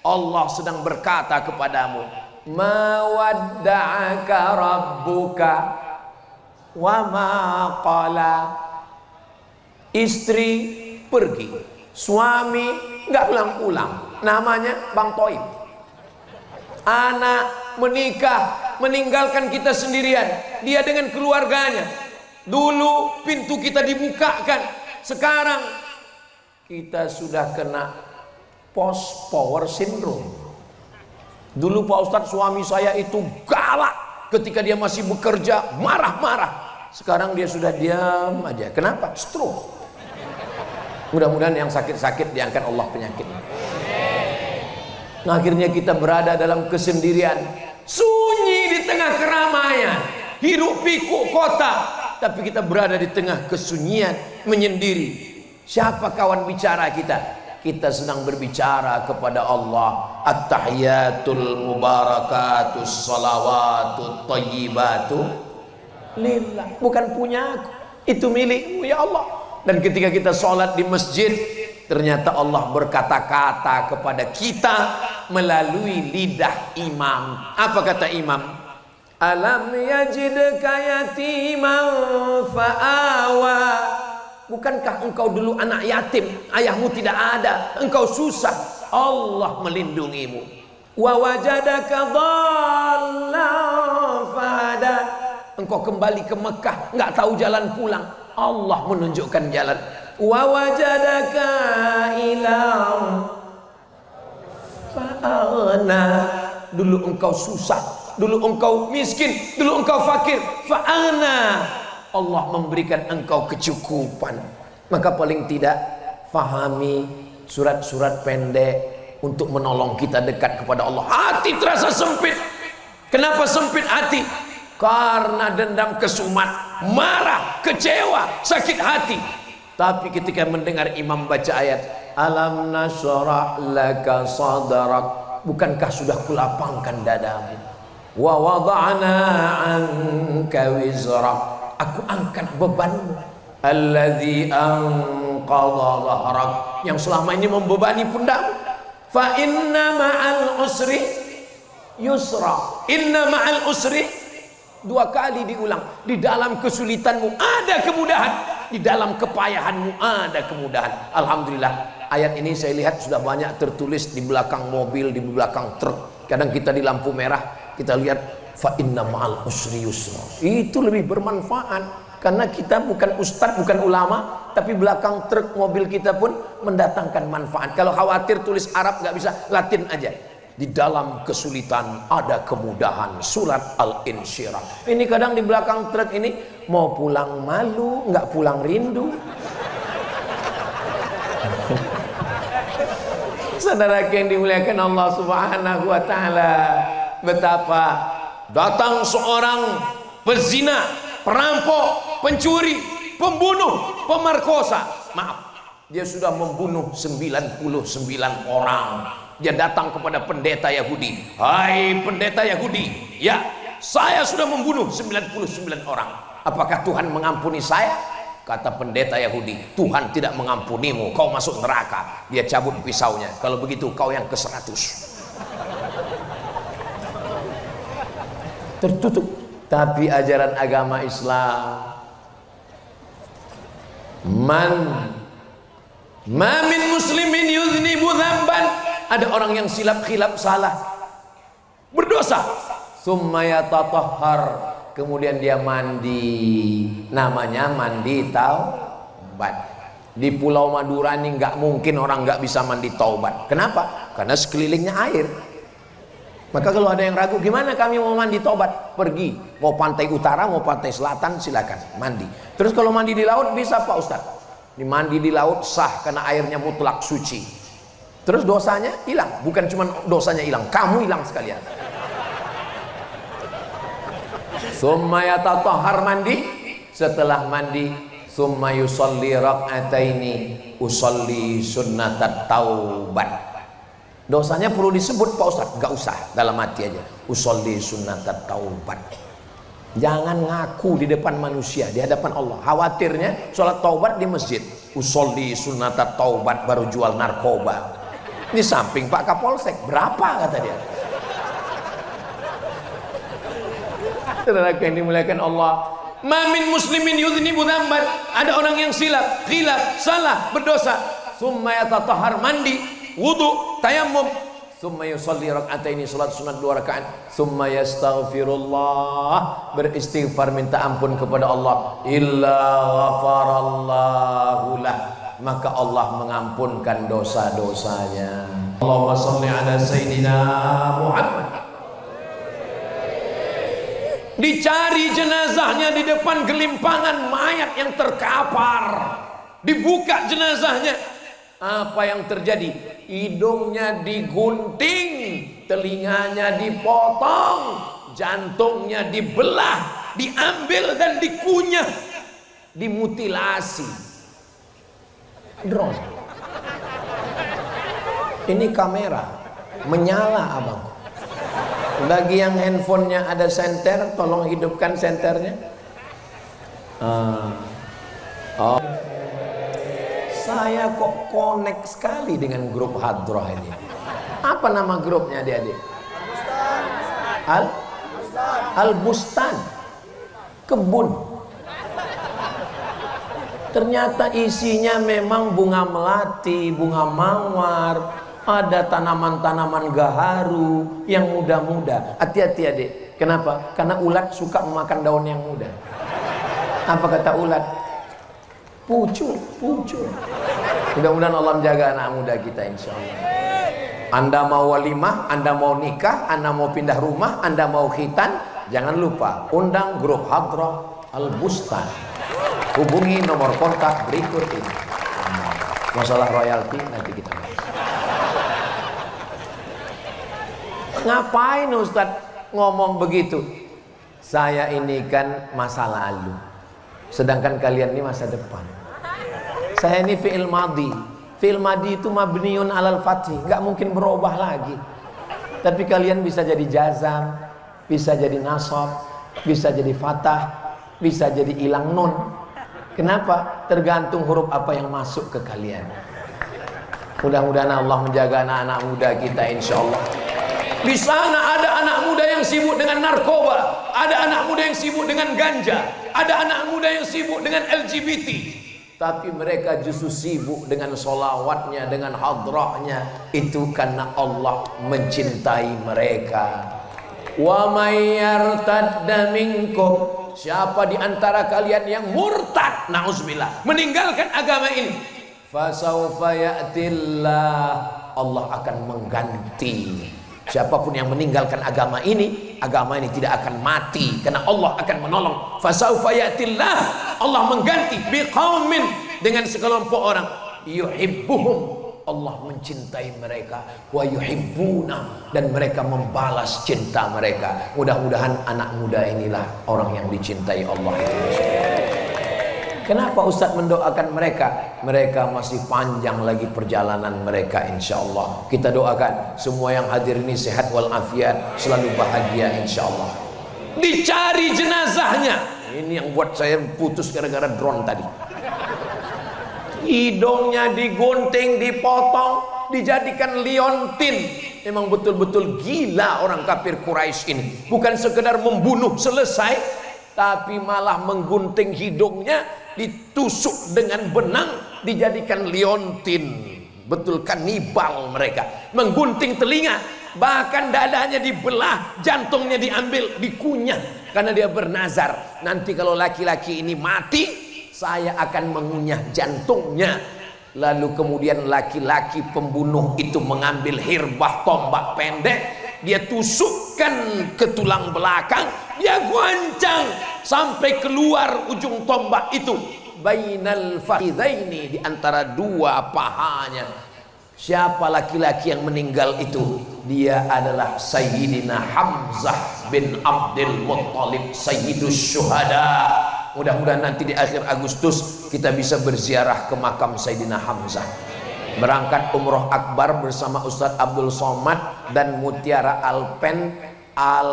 Allah sedang berkata kepadamu, ma wadda'aka rabbuka wa ma qala. Istri pergi, suami nggak pulang-pulang, namanya Bang Toib. Anak menikah, meninggalkan kita sendirian, dia dengan keluarganya. Dulu pintu kita dibukakan, sekarang kita sudah kena post power syndrome. Dulu Pak Ustadz, suami saya itu galak ketika dia masih bekerja, marah-marah. Sekarang dia sudah diam aja. Kenapa? Stroke. Mudah-mudahan yang sakit-sakit diangkat Allah penyakit. Nah, akhirnya kita berada dalam kesendirian, sunyi di tengah keramaian, hiruk pikuk kota, tapi kita berada di tengah kesunyian, menyendiri. Siapa kawan bicara kita? Kita sedang berbicara kepada Allah. At-tahiyatul mubarakatus salawatut tayyibatu lillah. Bukan punya aku, itu milikmu ya Allah. Dan ketika kita sholat di masjid, ternyata Allah berkata-kata kepada kita melalui lidah imam. Apa kata imam? Alam yajidka yatiman fa'awa. Bukankah engkau dulu anak yatim, ayahmu tidak ada, engkau susah, Allah melindungimu. Wa wajadaka dhallan fahada. Engkau kembali ke Mekah, nggak tahu jalan pulang, Allah menunjukkan jalan. Wa wajadaka ilam fa'ana. Dulu engkau susah, dulu engkau miskin, dulu engkau fakir, fa'ana. Allah memberikan engkau kecukupan. Maka paling tidak fahami surat-surat pendek untuk menolong kita dekat kepada Allah. Hati terasa sempit. Kenapa sempit hati? Karena dendam, kesumat, marah, kecewa, sakit hati. Tapi ketika mendengar imam baca ayat alam nashrah laka sadrak, bukankah sudah kulapangkan dadamu? Wa wada'na anka wizrak, aku angkat bebanmu. Alladzi anqadha dhahrak, yang selama ini membebani pundakmu. Fa inna ma'al usri yusra. Inna ma'al usri, dua kali diulang. Di dalam kesulitanmu ada kemudahan, di dalam kepayahanmu ada kemudahan. Alhamdulillah, ayat ini saya lihat sudah banyak tertulis di belakang mobil, di belakang truk. Kadang kita di lampu merah, kita lihat fa inna ma'al usri yusra. Itu lebih bermanfaat karena kita bukan ustadz, bukan ulama, tapi belakang truk mobil kita pun mendatangkan manfaat. Kalau khawatir tulis Arab nggak bisa, Latin aja. Di dalam kesulitan ada kemudahan. Surat Al-Insyirah. Ini kadang di belakang truk ini mau pulang malu, nggak pulang rindu. Saudara yang dimuliakan Allah Subhanahu wa taala, betapa datang seorang pezina, perampok, pencuri, pembunuh, pemerkosa. Maaf, dia sudah membunuh 99 orang. Dia datang kepada pendeta Yahudi. Hai pendeta Yahudi, ya, saya sudah membunuh 99 orang. Apakah Tuhan mengampuni saya? Kata pendeta Yahudi, Tuhan tidak mengampunimu, kau masuk neraka. Dia cabut pisaunya. Kalau begitu kau yang ke-100. Tertutup. Tapi ajaran agama Islam, ma min muslimin yuznibu dzamban, ada orang yang silap-khilap salah, berdosa, summa yatatahhar, kemudian dia mandi, namanya mandi taubat. Di Pulau Madura ini nggak mungkin orang nggak bisa mandi taubat. Kenapa? Karena sekelilingnya air. Maka kalau ada yang ragu, gimana kami mau mandi taubat? Pergi, mau pantai utara, mau pantai selatan, silakan mandi. Terus kalau mandi di laut bisa Pak Ustadz? Mandi di laut sah karena airnya mutlak suci. Terus dosanya hilang. Bukan cuma dosanya hilang, kamu hilang sekalian. Summa yatatahhar, mandi. Setelah mandi, summa yusalli rak'ataini usalli sunnatat taubat. Dosanya perlu disebut Pak Ustaz? Gak usah, dalam hati aja. Usolli sunnatat taubat. Jangan ngaku di depan manusia, di hadapan Allah. Khawatirnya sholat taubat di masjid. Usolli sunnatat taubat, baru jual narkoba. Di samping Pak Kapolsek, berapa kata dia? Saudaraku yang dimuliakan Allah, mamin muslimin yudhnibu dzamban. Ada orang yang silap, khilaf, salah, berdosa. Summa yatatahhar, mandi, wudu, tayammum, summa yusalli rak'ataini, salat sunat 2 rakaat, summa yastaghfirullah, beristighfar minta ampun kepada Allah, illa ghafarallahu lah, maka Allah mengampunkan dosa-dosanya. Allahumma shalli ala sayyidina Muhammad. Dicari jenazahnya di depan gelimpangan mayat yang terkapar, dibuka jenazahnya. Apa yang terjadi? Hidungnya digunting, telinganya dipotong, jantungnya dibelah, diambil dan dikunyah, dimutilasi. Drone. Ini kamera menyala, abang. Bagi yang handphonenya ada senter, tolong hidupkan senternya. Oh. Saya kok connect sekali dengan grup Hadroh ini. Apa nama grupnya adik-adik? Al-Bustan, kebun. Ternyata isinya memang bunga melati, bunga mawar, ada tanaman-tanaman gaharu yang muda-muda. Hati-hati adik. Kenapa? Karena ulat suka memakan daun yang muda. Apa kata ulat? Pucuk. Mudah-mudahan Allah menjaga anak muda kita, insya Allah. Anda mau walimah, Anda mau nikah, Anda mau pindah rumah, Anda mau khitan, jangan lupa undang grup Hadroh Al-Bustan. Hubungi nomor kontak berikut ini. Masalah royalti nanti kita bahas. Ngapain Ustadz ngomong begitu? Saya ini kan masa lalu, sedangkan kalian ini masa depan. Saya ini fi'il madhi. Fi'il madhi itu mabniun alal fathi, nggak mungkin berubah lagi. Tapi kalian bisa jadi jazam, bisa jadi nasab, bisa jadi fathah, bisa jadi ilang nun. Kenapa? Tergantung huruf apa yang masuk ke kalian. Mudah-mudahan Allah menjaga anak-anak muda kita, insya Allah. Di sana ada anak muda yang sibuk dengan narkoba, ada anak muda yang sibuk dengan ganja, ada anak muda yang sibuk dengan LGBT. Tapi mereka justru sibuk dengan solawatnya, dengan hadrahnya. Itu karena Allah mencintai mereka. Wa may yartadda minkum, siapa di antara kalian yang murtad, na'udzubillah, meninggalkan agama ini, fasawfa ya'tillah, Allah akan mengganti. Siapapun yang meninggalkan agama ini tidak akan mati, karena Allah akan menolong. Fasawfa ya'tillah, Allah mengganti biqaumin, dengan sekelompok orang, yuhibbuhum, Allah mencintai mereka, wa yuhibbuna, dan mereka membalas cinta mereka. Mudah-mudahan anak muda inilah orang yang dicintai Allah itu. Kenapa Ustadz mendoakan mereka? Mereka masih panjang lagi perjalanan mereka, insya Allah. Kita doakan semua yang hadir ini sehat walafiat, selalu bahagia, insya Allah. Dicari jenazahnya. Ini yang buat saya putus gara-gara drone tadi. Hidungnya digunting, dipotong, dijadikan liontin. Memang betul-betul gila orang kafir Quraisy ini. Bukan sekedar membunuh selesai, tapi malah menggunting hidungnya, ditusuk dengan benang, dijadikan liontin. Betul kanibal mereka. Menggunting telinga, bahkan dadanya dibelah, jantungnya diambil, dikunyah, karena dia bernazar, nanti kalau laki-laki ini mati, saya akan mengunyah jantungnya. Lalu kemudian laki-laki pembunuh itu mengambil hirbah tombak pendek, dia tusukkan ke tulang belakang, dia goncang sampai keluar ujung tombak itu, bainal fakhidaini, di antara dua pahanya. Siapa laki-laki yang meninggal itu? Dia adalah Sayyidina Hamzah bin Abdul Muttalib, Sayyidus Syuhada. Mudah-mudahan nanti di akhir Agustus kita bisa berziarah ke makam Sayyidina Hamzah. Berangkat umroh akbar bersama Ustadz Abdul Somad dan Mutiara Alpen Al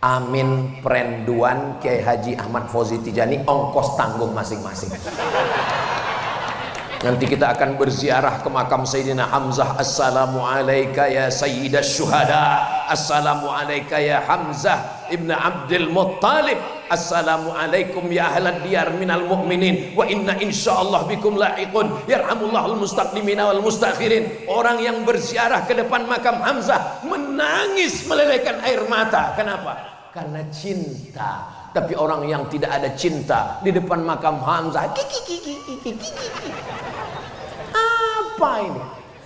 Amin Prenduan Kiai Haji Ahmad Fauzi Tijani, ongkos tanggung masing-masing. Nanti kita akan berziarah ke makam Sayyidina Hamzah. Assalamu alayka ya Sayyidash Syuhada, assalamu alayka ya Hamzah ibn Abdul Muttalib, assalamu alaikum ya ahlad diyar minal mu'minin wa inna insyaallah bikum lahiqun yarhamullahul mustaqdimina wal mustakhirin. Orang yang berziarah ke depan makam Hamzah menangis melelehkan air mata. Kenapa? Karena cinta. Tapi orang yang tidak ada cinta di depan makam Hamzah, apa ini?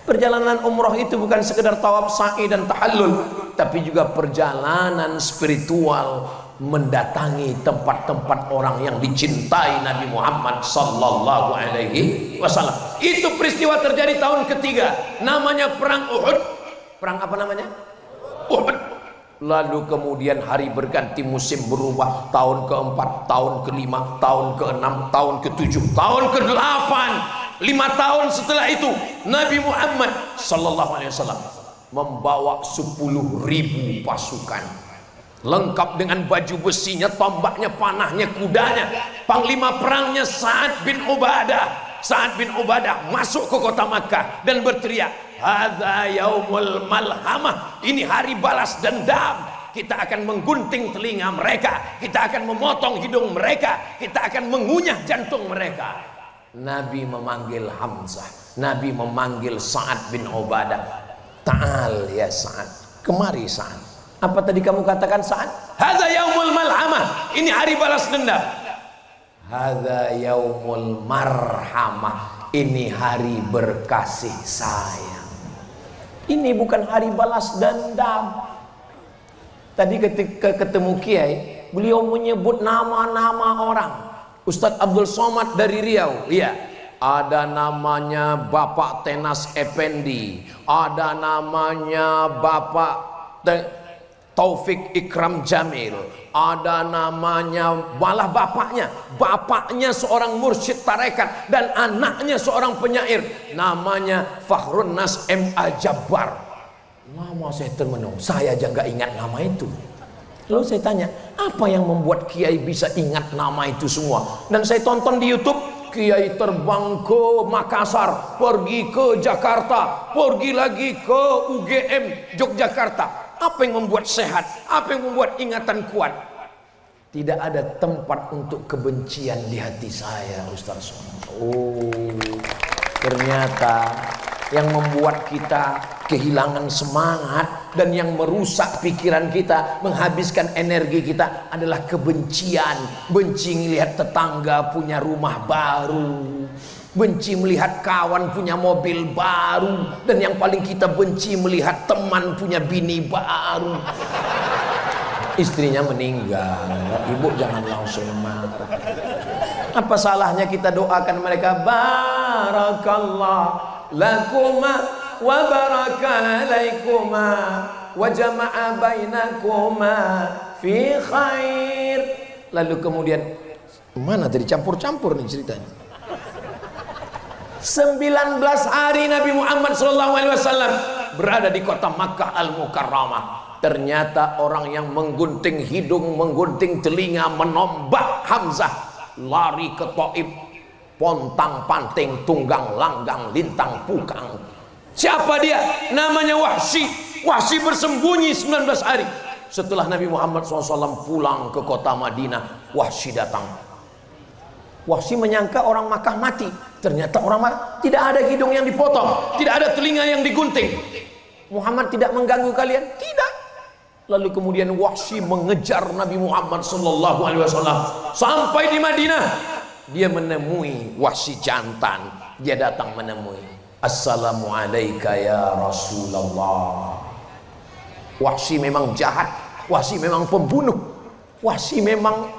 Perjalanan umroh itu bukan sekedar tawaf, sa'i dan tahallul, tapi juga perjalanan spiritual mendatangi tempat-tempat orang yang dicintai Nabi Muhammad sallallahu alaihi wasallam. Itu peristiwa terjadi tahun ketiga, namanya perang Uhud. Perang apa namanya? Uhud. Lalu kemudian hari berganti, musim berubah, tahun keempat, tahun kelima, tahun keenam, tahun ketujuh, tahun ke-8. 5 tahun setelah itu Nabi Muhammad sallallahu alaihi wasallam membawa 10.000 pasukan lengkap dengan baju besinya, tombaknya, panahnya, kudanya. Panglima perangnya Sa'ad bin Ubadah. Sa'ad bin Ubadah masuk ke kota Makkah dan berteriak, hadza yaumul malhamah, ini hari balas dendam. Kita akan menggunting telinga mereka, kita akan memotong hidung mereka, kita akan mengunyah jantung mereka. Nabi memanggil Hamzah, Nabi memanggil Sa'ad bin Ubadah. Ta'al ya Sa'ad, kemari Sa'ad. Apa tadi kamu katakan Sa'ad? Hadza yaumul malhamah, ini hari balas dendam. Hadza yaumul marhamah, ini hari berkasih sayang. Ini bukan hari balas dendam. Tadi ketika ketemu Kiai, beliau menyebut nama-nama orang. Ustadz Abdul Somad dari Riau, iya. Ada namanya Bapak Tenas Effendi, ada namanya Bapak Taufik Ikram Jamil, ada namanya, malah bapaknya seorang mursyid tarekat dan anaknya seorang penyair, namanya Fakhrun Nas M.A. Jabbar. Nama saya termenung, saya aja nggak ingat nama itu. Lalu saya tanya, apa yang membuat Kiai bisa ingat nama itu semua? Dan saya tonton di YouTube, Kiai terbang ke Makassar, pergi ke Jakarta, pergi lagi ke UGM Yogyakarta. Apa yang membuat sehat? Apa yang membuat ingatan kuat? Tidak ada tempat untuk kebencian di hati saya, Ustaz. Oh, ternyata yang membuat kita kehilangan semangat dan yang merusak pikiran kita, menghabiskan energi kita adalah kebencian. Benci melihat tetangga punya rumah baru, benci melihat kawan punya mobil baru, dan yang paling kita benci melihat teman punya bini baru. Istrinya meninggal, ibu jangan langsung marah. Apa salahnya kita doakan mereka, barakallah lakuma wa baraka alaikuma wa jama'a bainakuma fi khair. Lalu kemudian mana tadi campur-campur nih ceritanya. 19 hari Nabi Muhammad SAW berada di kota Makkah Al-Mukarramah. Ternyata orang yang menggunting hidung, menggunting telinga, menombak Hamzah, lari ke Taif, pontang panting, tunggang langgang, lintang pukang. Siapa dia? Namanya Wahsy. Wahsy bersembunyi 19 hari. Setelah Nabi Muhammad SAW pulang ke kota Madinah, Wahsy datang. Wahsy menyangka orang Makkah mati. Ternyata orang Makkah tidak ada hidung yang dipotong, tidak ada telinga yang digunting. Muhammad tidak mengganggu kalian? Tidak. Lalu kemudian Wahsy mengejar Nabi Muhammad SAW sampai di Madinah. Dia menemui Wahsy jantan. Dia datang menemui, assalamu alayka ya Rasulullah. Wahsy memang jahat, Wahsy memang pembunuh, Wahsy memang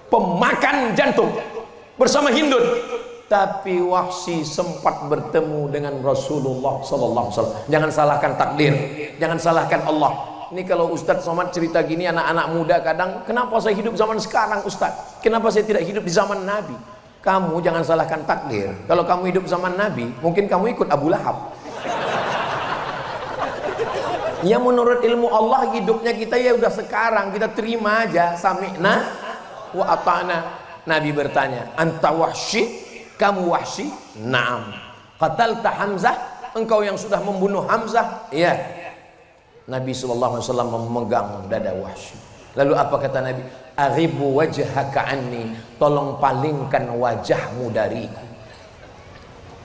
pemakan jantung. Bersama Hindun, tapi Wahsy sempat bertemu dengan Rasulullah sallallahu alaihi wasallam. Jangan salahkan takdir, jangan salahkan Allah. Ini kalau Ustadz Somad cerita gini, anak-anak muda kadang, kenapa saya hidup zaman sekarang Ustadz? Kenapa saya tidak hidup di zaman Nabi? Kamu jangan salahkan takdir. Kalau kamu hidup zaman Nabi, mungkin kamu ikut Abu Lahab. Ya menurut ilmu Allah hidupnya kita ya udah sekarang, kita terima aja. Sami'na wa ata'na. Nabi bertanya, anta Wahsy? Kamu Wahsy? Naam. Qatalta Hamzah? Engkau yang sudah membunuh Hamzah? Iya. Nabi SAW memegang dada Wahsy. Lalu apa kata Nabi? Aghibu wajhaka anni, tolong palingkan wajahmu dariku.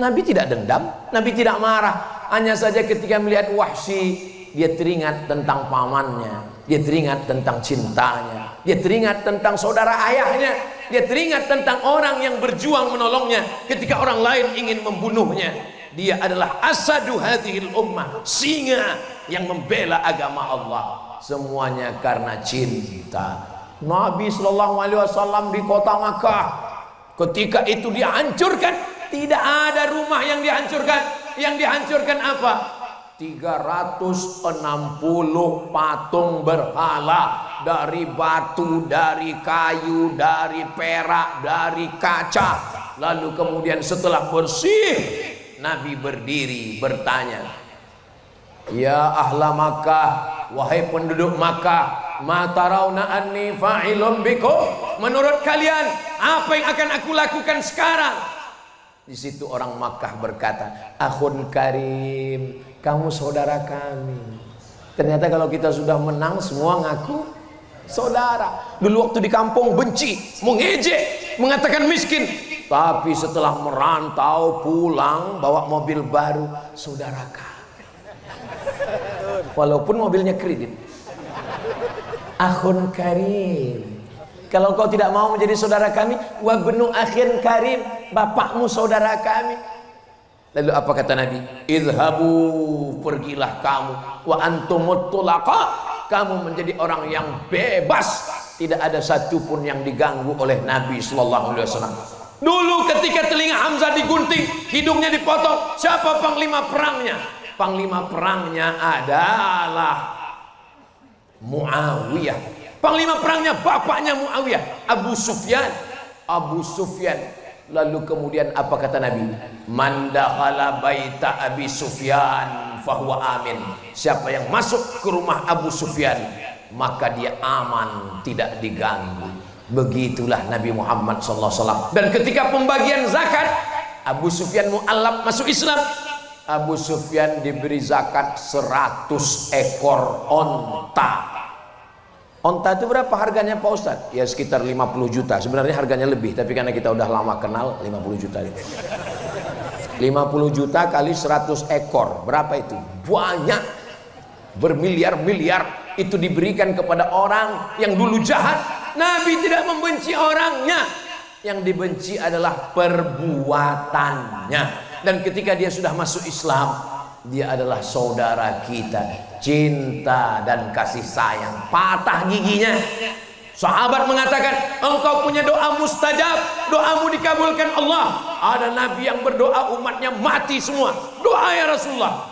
Nabi tidak dendam, Nabi tidak marah. Hanya saja ketika melihat Wahsy, dia teringat tentang pamannya, dia teringat tentang cintanya, dia teringat tentang saudara ayahnya, dia teringat tentang orang yang berjuang menolongnya ketika orang lain ingin membunuhnya. Dia adalah asadu hadhil ummah, singa yang membela agama Allah. Semuanya karena cinta. Nabi SAW di kota Makkah, ketika itu dihancurkan, tidak ada rumah yang dihancurkan. Yang dihancurkan apa? 360 patung berhala, dari batu, dari kayu, dari perak, dari kaca. Lalu kemudian setelah bersih, Nabi berdiri bertanya, ya ahla Makkah, wahai penduduk Makkah, ma tarawna anni fa'ilun bikum, menurut kalian apa yang akan aku lakukan sekarang? Di situ orang Makkah berkata, akhun karim, kamu saudara kami. Ternyata kalau kita sudah menang semua ngaku saudara. Dulu waktu di kampung benci, mengejek, mengatakan miskin. Tapi setelah merantau pulang bawa mobil baru, saudara kami. Walaupun mobilnya kredit. Akhun karim. Kalau kau tidak mau menjadi saudara kami, wa benu akhin karim, bapakmu saudara kami. Lalu apa kata Nabi? Idhabu, pergilah kamu, wa antumut tulaqa, kamu menjadi orang yang bebas, tidak ada satupun yang diganggu oleh Nabi sallallahu alaihi wasallam. Dulu ketika telinga Hamzah digunting, hidungnya dipotong, siapa panglima perangnya? Panglima perangnya adalah Muawiyah. Panglima perangnya bapaknya Muawiyah, Abu Sufyan. Abu Sufyan. Lalu kemudian apa kata Nabi? Man dakhala baita Abi Sufyan fahuwa amin. Siapa yang masuk ke rumah Abu Sufyan, maka dia aman, tidak diganggu. Begitulah Nabi Muhammad SAW. Dan ketika pembagian zakat, Abu Sufyan mu'allab masuk Islam. Abu Sufyan diberi zakat 100 ekor onta. Onta itu berapa harganya Pak Ustadz? Ya sekitar 50 juta. Sebenarnya harganya lebih, tapi karena kita udah lama kenal, 50 juta gitu. 50 juta kali 100 ekor, berapa itu? Banyak, bermiliar-miliar. Itu diberikan kepada orang yang dulu jahat. Nabi tidak membenci orangnya, yang dibenci adalah perbuatannya. Dan ketika dia sudah masuk Islam, dia adalah saudara kita. Cinta dan kasih sayang, patah giginya. Sahabat mengatakan, engkau punya doa mustajab, doamu dikabulkan Allah. Ada nabi yang berdoa umatnya mati semua. Doa ya Rasulullah,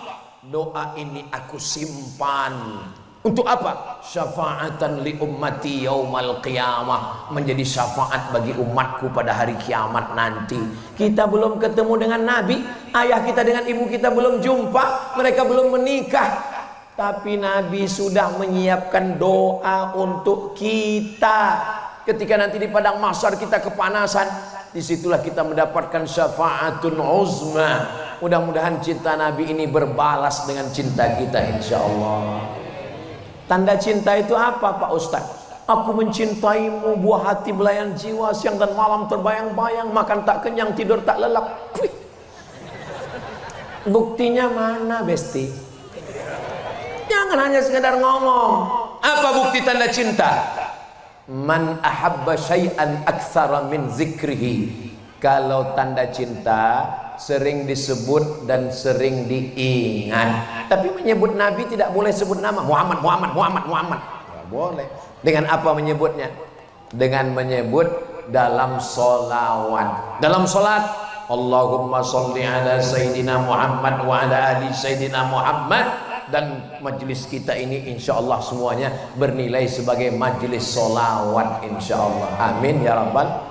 doa ini aku simpan. Untuk apa? Syafa'atan li ummati yaumal qiyamah, menjadi syafaat bagi umatku pada hari kiamat nanti. Kita belum ketemu dengan Nabi, ayah kita dengan ibu kita belum jumpa, mereka belum menikah, tapi Nabi sudah menyiapkan doa untuk kita. Ketika nanti di padang mahsyar kita kepanasan, disitulah kita mendapatkan syafa'atun uzma. Mudah-mudahan cinta Nabi ini berbalas dengan cinta kita insyaallah. Tanda cinta itu apa Pak Ustaz? Aku mencintaimu, buah hati belayan jiwa, siang dan malam terbayang-bayang, makan tak kenyang, tidur tak lelap. Buktinya mana Besti? Jangan hanya sekedar ngomong. Apa bukti tanda cinta? Man ahabba syai'an aktsara min zikrihi. Kalau tanda cinta sering disebut dan sering diingat. Tapi menyebut Nabi tidak boleh sebut nama Muhammad. Tidak boleh. Dengan apa menyebutnya? Dengan menyebut dalam solawat. Dalam solat, Allahumma sholli ala Sayyidina Muhammad wa ala ali Sayyidina Muhammad. Dan majelis kita ini insya Allah semuanya bernilai sebagai majelis solawat insya Allah. Amin ya rabbal.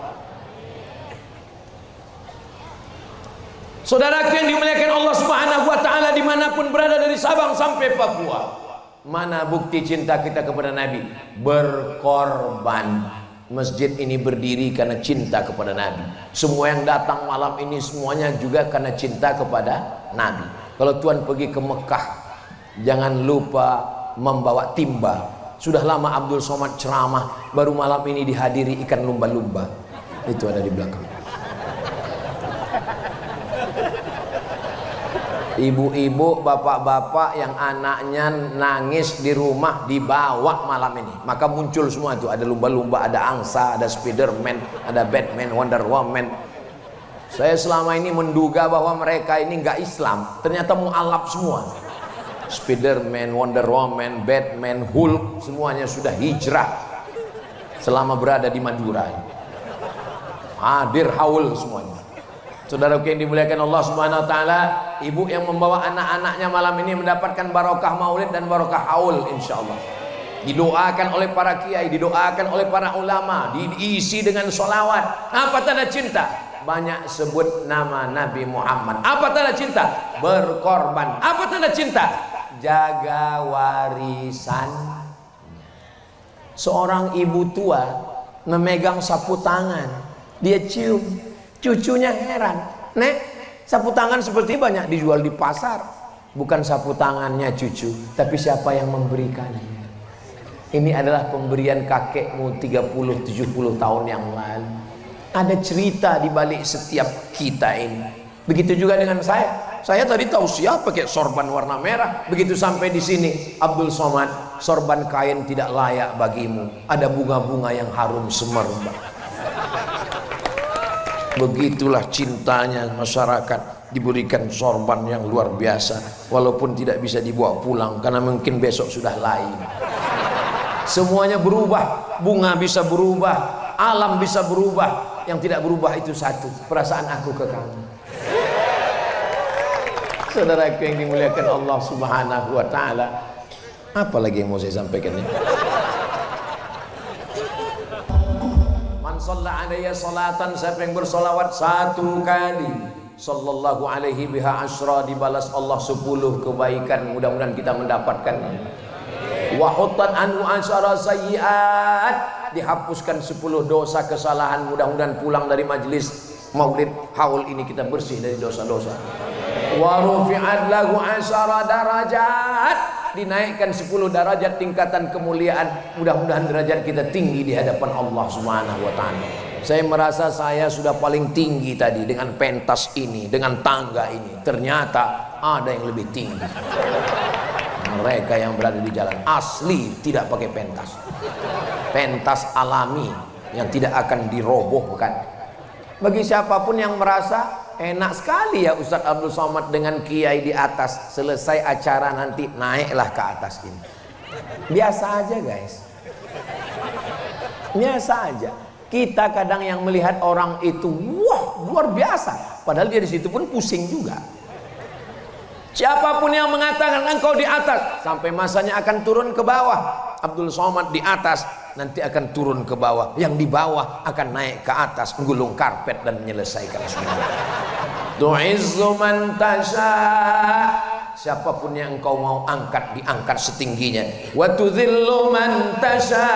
Saudaraku yang dimuliakan Allah Subhanahu wa taala, dimanapun berada dari Sabang sampai Papua, mana bukti cinta kita kepada Nabi? Berkorban. Masjid ini berdiri karena cinta kepada Nabi. Semua yang datang malam ini semuanya juga karena cinta kepada Nabi. Kalau Tuhan pergi ke Mekah, jangan lupa membawa timba. Sudah lama Abdul Somad ceramah, baru malam ini dihadiri ikan lumba-lumba. Itu ada di belakang. Ibu-ibu, bapak-bapak yang anaknya nangis di rumah dibawa malam ini, maka muncul semua itu. Ada lumba-lumba, ada angsa, ada Spiderman, ada Batman, Wonder Woman. Saya selama ini menduga bahwa mereka ini nggak Islam, ternyata mualaf semua. Spiderman, Wonder Woman, Batman, Hulk, semuanya sudah hijrah selama berada di Madura. Hadir haul semuanya. Saudaraku yang dimuliakan Allah Subhanahu wa taala, ibu yang membawa anak-anaknya malam ini mendapatkan barokah maulid dan barokah haul insyaallah. Didoakan oleh para kiai, didoakan oleh para ulama, diisi dengan sholawat. Apa tanda cinta? Banyak sebut nama Nabi Muhammad. Apa tanda cinta? Berkorban. Apa tanda cinta? Jaga warisan. Seorang ibu tua memegang sapu tangan, dia cium. Cucunya heran, Nek, sapu tangan seperti banyak dijual di pasar. Bukan sapu tangannya cucu, tapi siapa yang memberikannya. Ini adalah pemberian kakekmu 30-70 tahun yang lalu. Ada cerita di balik setiap kita ini. Begitu juga dengan saya. Saya tadi tahu siapa pakai sorban warna merah. Begitu sampai di sini, Abdul Somad, sorban kain tidak layak bagimu. Ada bunga-bunga yang harum semerbak. Begitulah cintanya masyarakat, diberikan sorban yang luar biasa, walaupun tidak bisa dibawa pulang karena mungkin besok sudah lain. Semuanya berubah, bunga bisa berubah, alam bisa berubah. Yang tidak berubah itu satu, perasaan aku ke kamu. Saudaraku yang dimuliakan Allah Subhanahu wa taala, apa lagi yang mau saya sampaikan ini? Shalla alaiya salatan, siapa yang bersolawat satu kali, sallallahu alaihi biha asyra, dibalas Allah 10 kebaikan. Mudah-mudahan kita mendapatkannya. Wa huttan anhu asyara sayyiat, dihapuskan 10 dosa kesalahan. Mudah-mudahan pulang dari majelis maulid haul ini kita bersih dari dosa-dosa. Wa rufi'at lahu asyara darajat, dinaikkan 10 derajat tingkatan kemuliaan. Mudah-mudahan derajat kita tinggi di hadapan Allah Subhanahu wa taala. Saya merasa saya sudah paling tinggi tadi dengan pentas ini, dengan tangga ini. Ternyata ada yang lebih tinggi. Mereka yang berada di jalan asli tidak pakai pentas. Pentas alami yang tidak akan dirobohkan. Bagi siapapun yang merasa enak sekali ya Ustadz Abdul Somad dengan kiai di atas, selesai acara nanti naiklah ke atas ini. Biasa aja guys, biasa aja. Kita kadang yang melihat orang itu wah luar biasa, padahal dia di situ pun pusing juga. Siapapun yang mengatakan engkau di atas, sampai masanya akan turun ke bawah. Abdul Somad di atas, nanti akan turun ke bawah. Yang di bawah akan naik ke atas, gulung karpet dan menyelesaikan semua. Tu'izzu man tasha, siapapun yang engkau mau angkat, diangkat setingginya. Wa tudhillu man tasha,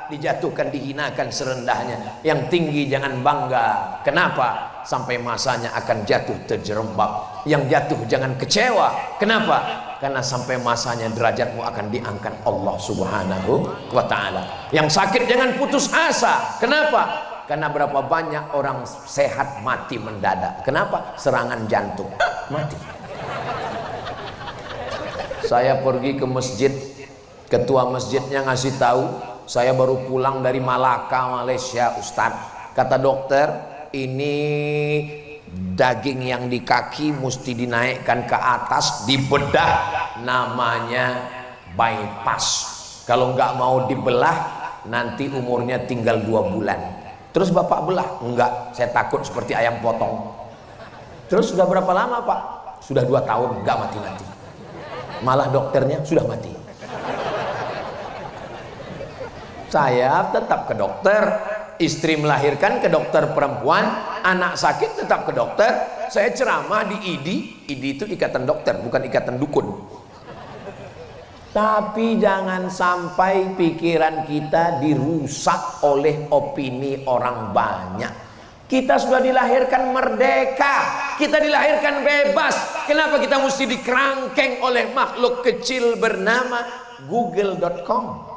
dijatuhkan, dihinakan serendahnya. Yang tinggi jangan bangga. Kenapa? Sampai masanya akan jatuh terjerembab. Yang jatuh jangan kecewa. Kenapa? Karena sampai masanya derajatmu akan diangkat Allah Subhanahu wa ta'ala. Yang sakit jangan putus asa. Kenapa? Karena berapa banyak orang sehat mati mendadak. Kenapa? Serangan jantung mati. Saya pergi ke masjid, ketua masjidnya ngasih tahu, saya baru pulang dari Malaka, Malaysia, Ustadz. Kata dokter, ini daging yang di kaki mesti dinaikkan ke atas, dibedah, namanya bypass. Kalau nggak mau dibelah, nanti umurnya tinggal 2 bulan. Terus bapak belah? Enggak, saya takut seperti ayam potong. Terus sudah berapa lama pak? Sudah 2 tahun, enggak mati-mati. Malah dokternya sudah mati. Saya tetap ke dokter, istri melahirkan ke dokter perempuan, anak sakit tetap ke dokter. Saya ceramah di IDI itu ikatan dokter, bukan ikatan dukun. Tapi jangan sampai pikiran kita dirusak oleh opini orang banyak. Kita sudah dilahirkan merdeka, kita dilahirkan bebas. Kenapa kita mesti dikerangkeng oleh makhluk kecil bernama google.com?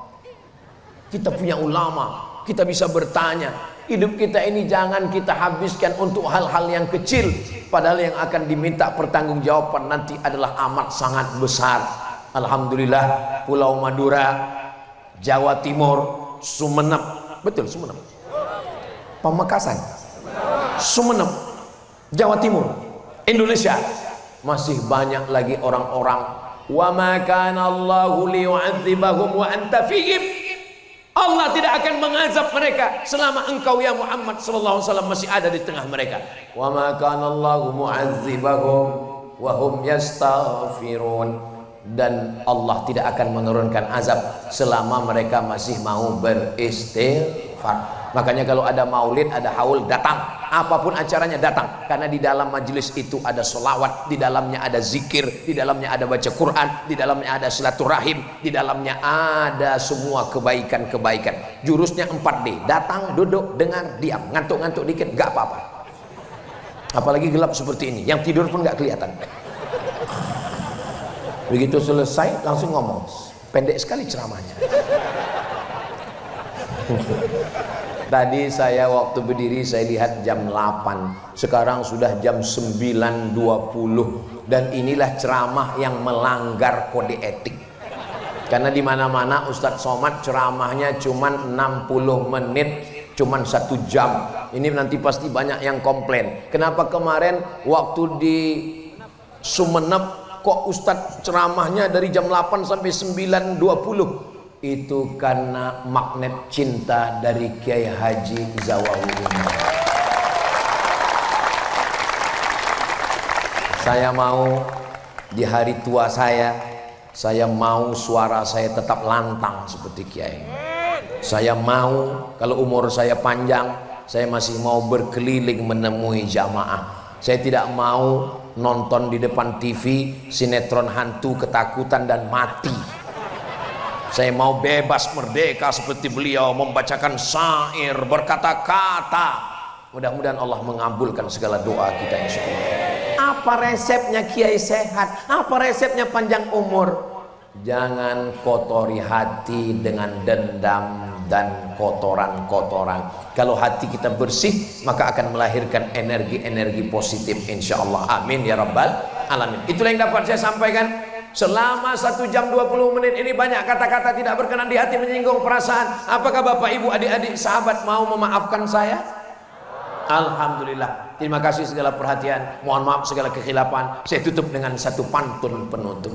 Kita punya ulama, kita bisa bertanya. Hidup kita ini jangan kita habiskan untuk hal-hal yang kecil, padahal yang akan diminta pertanggungjawaban nanti adalah amat sangat besar. Alhamdulillah, Pulau Madura, Jawa Timur, Sumeneb, betul Sumeneb, Pamekasan, Sumeneb, Jawa Timur, Indonesia, masih banyak lagi orang-orang. Wa ma kana Allahu liyu'adzibahum wa anta fihim. Allah tidak akan mengazab mereka selama engkau ya Muhammad sallallahu alaihi wasallam masih ada di tengah mereka. Wa ma kana Allahu mu'adzibahum wa hum yastaghfirun. Dan Allah tidak akan menurunkan azab selama mereka masih mau beristighfar. Makanya kalau ada maulid, ada haul, datang. Apapun acaranya datang. Karena di dalam majelis itu ada solawat, di dalamnya ada zikir, di dalamnya ada baca Quran, di dalamnya ada silaturahim, di dalamnya ada semua kebaikan-kebaikan. Jurusnya 4D. Datang, duduk, dengar, diam. Ngantuk-ngantuk dikit, gak apa-apa. Apalagi gelap seperti ini, yang tidur pun gak kelihatan. Begitu selesai langsung ngomong. Pendek sekali ceramahnya. Tadi saya waktu berdiri saya lihat jam 8. Sekarang sudah jam 9.20. Dan inilah ceramah yang melanggar kode etik. Karena di mana-mana Ustadz Somad ceramahnya cuman 60 menit, cuman 1 jam. Ini nanti pasti banyak yang komplain. Kenapa kemarin waktu di Sumeneb kok Ustadz ceramahnya dari jam 8 sampai 9.20? Itu karena magnet cinta dari Kiai Haji Zawahudin. Saya mau di hari tua saya mau suara saya tetap lantang seperti Kiai. Saya mau kalau umur saya panjang, saya masih mau berkeliling menemui jamaah. Saya tidak mau nonton di depan TV sinetron hantu ketakutan dan mati. Saya mau bebas merdeka seperti beliau, membacakan syair, berkata-kata. Mudah-mudahan Allah mengabulkan segala doa kita insyaallah. Apa resepnya Kiai sehat? Apa resepnya panjang umur? Jangan kotori hati dengan dendam dan kotoran-kotoran. Kalau hati kita bersih, maka akan melahirkan energi-energi positif insyaallah. Amin ya rabbal alamin. Itulah yang dapat saya sampaikan. Selama 1 jam 20 menit ini banyak kata-kata tidak berkenan di hati, menyinggung perasaan. Apakah Bapak Ibu adik-adik sahabat mau memaafkan saya? Alhamdulillah. Terima kasih segala perhatian. Mohon maaf segala kekhilafan. Saya tutup dengan satu pantun penutup.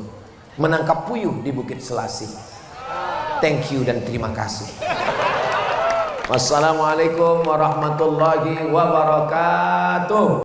Menangkap puyuh di Bukit Selasih. Thank you dan terima kasih. Wassalamualaikum warahmatullahi wabarakatuh.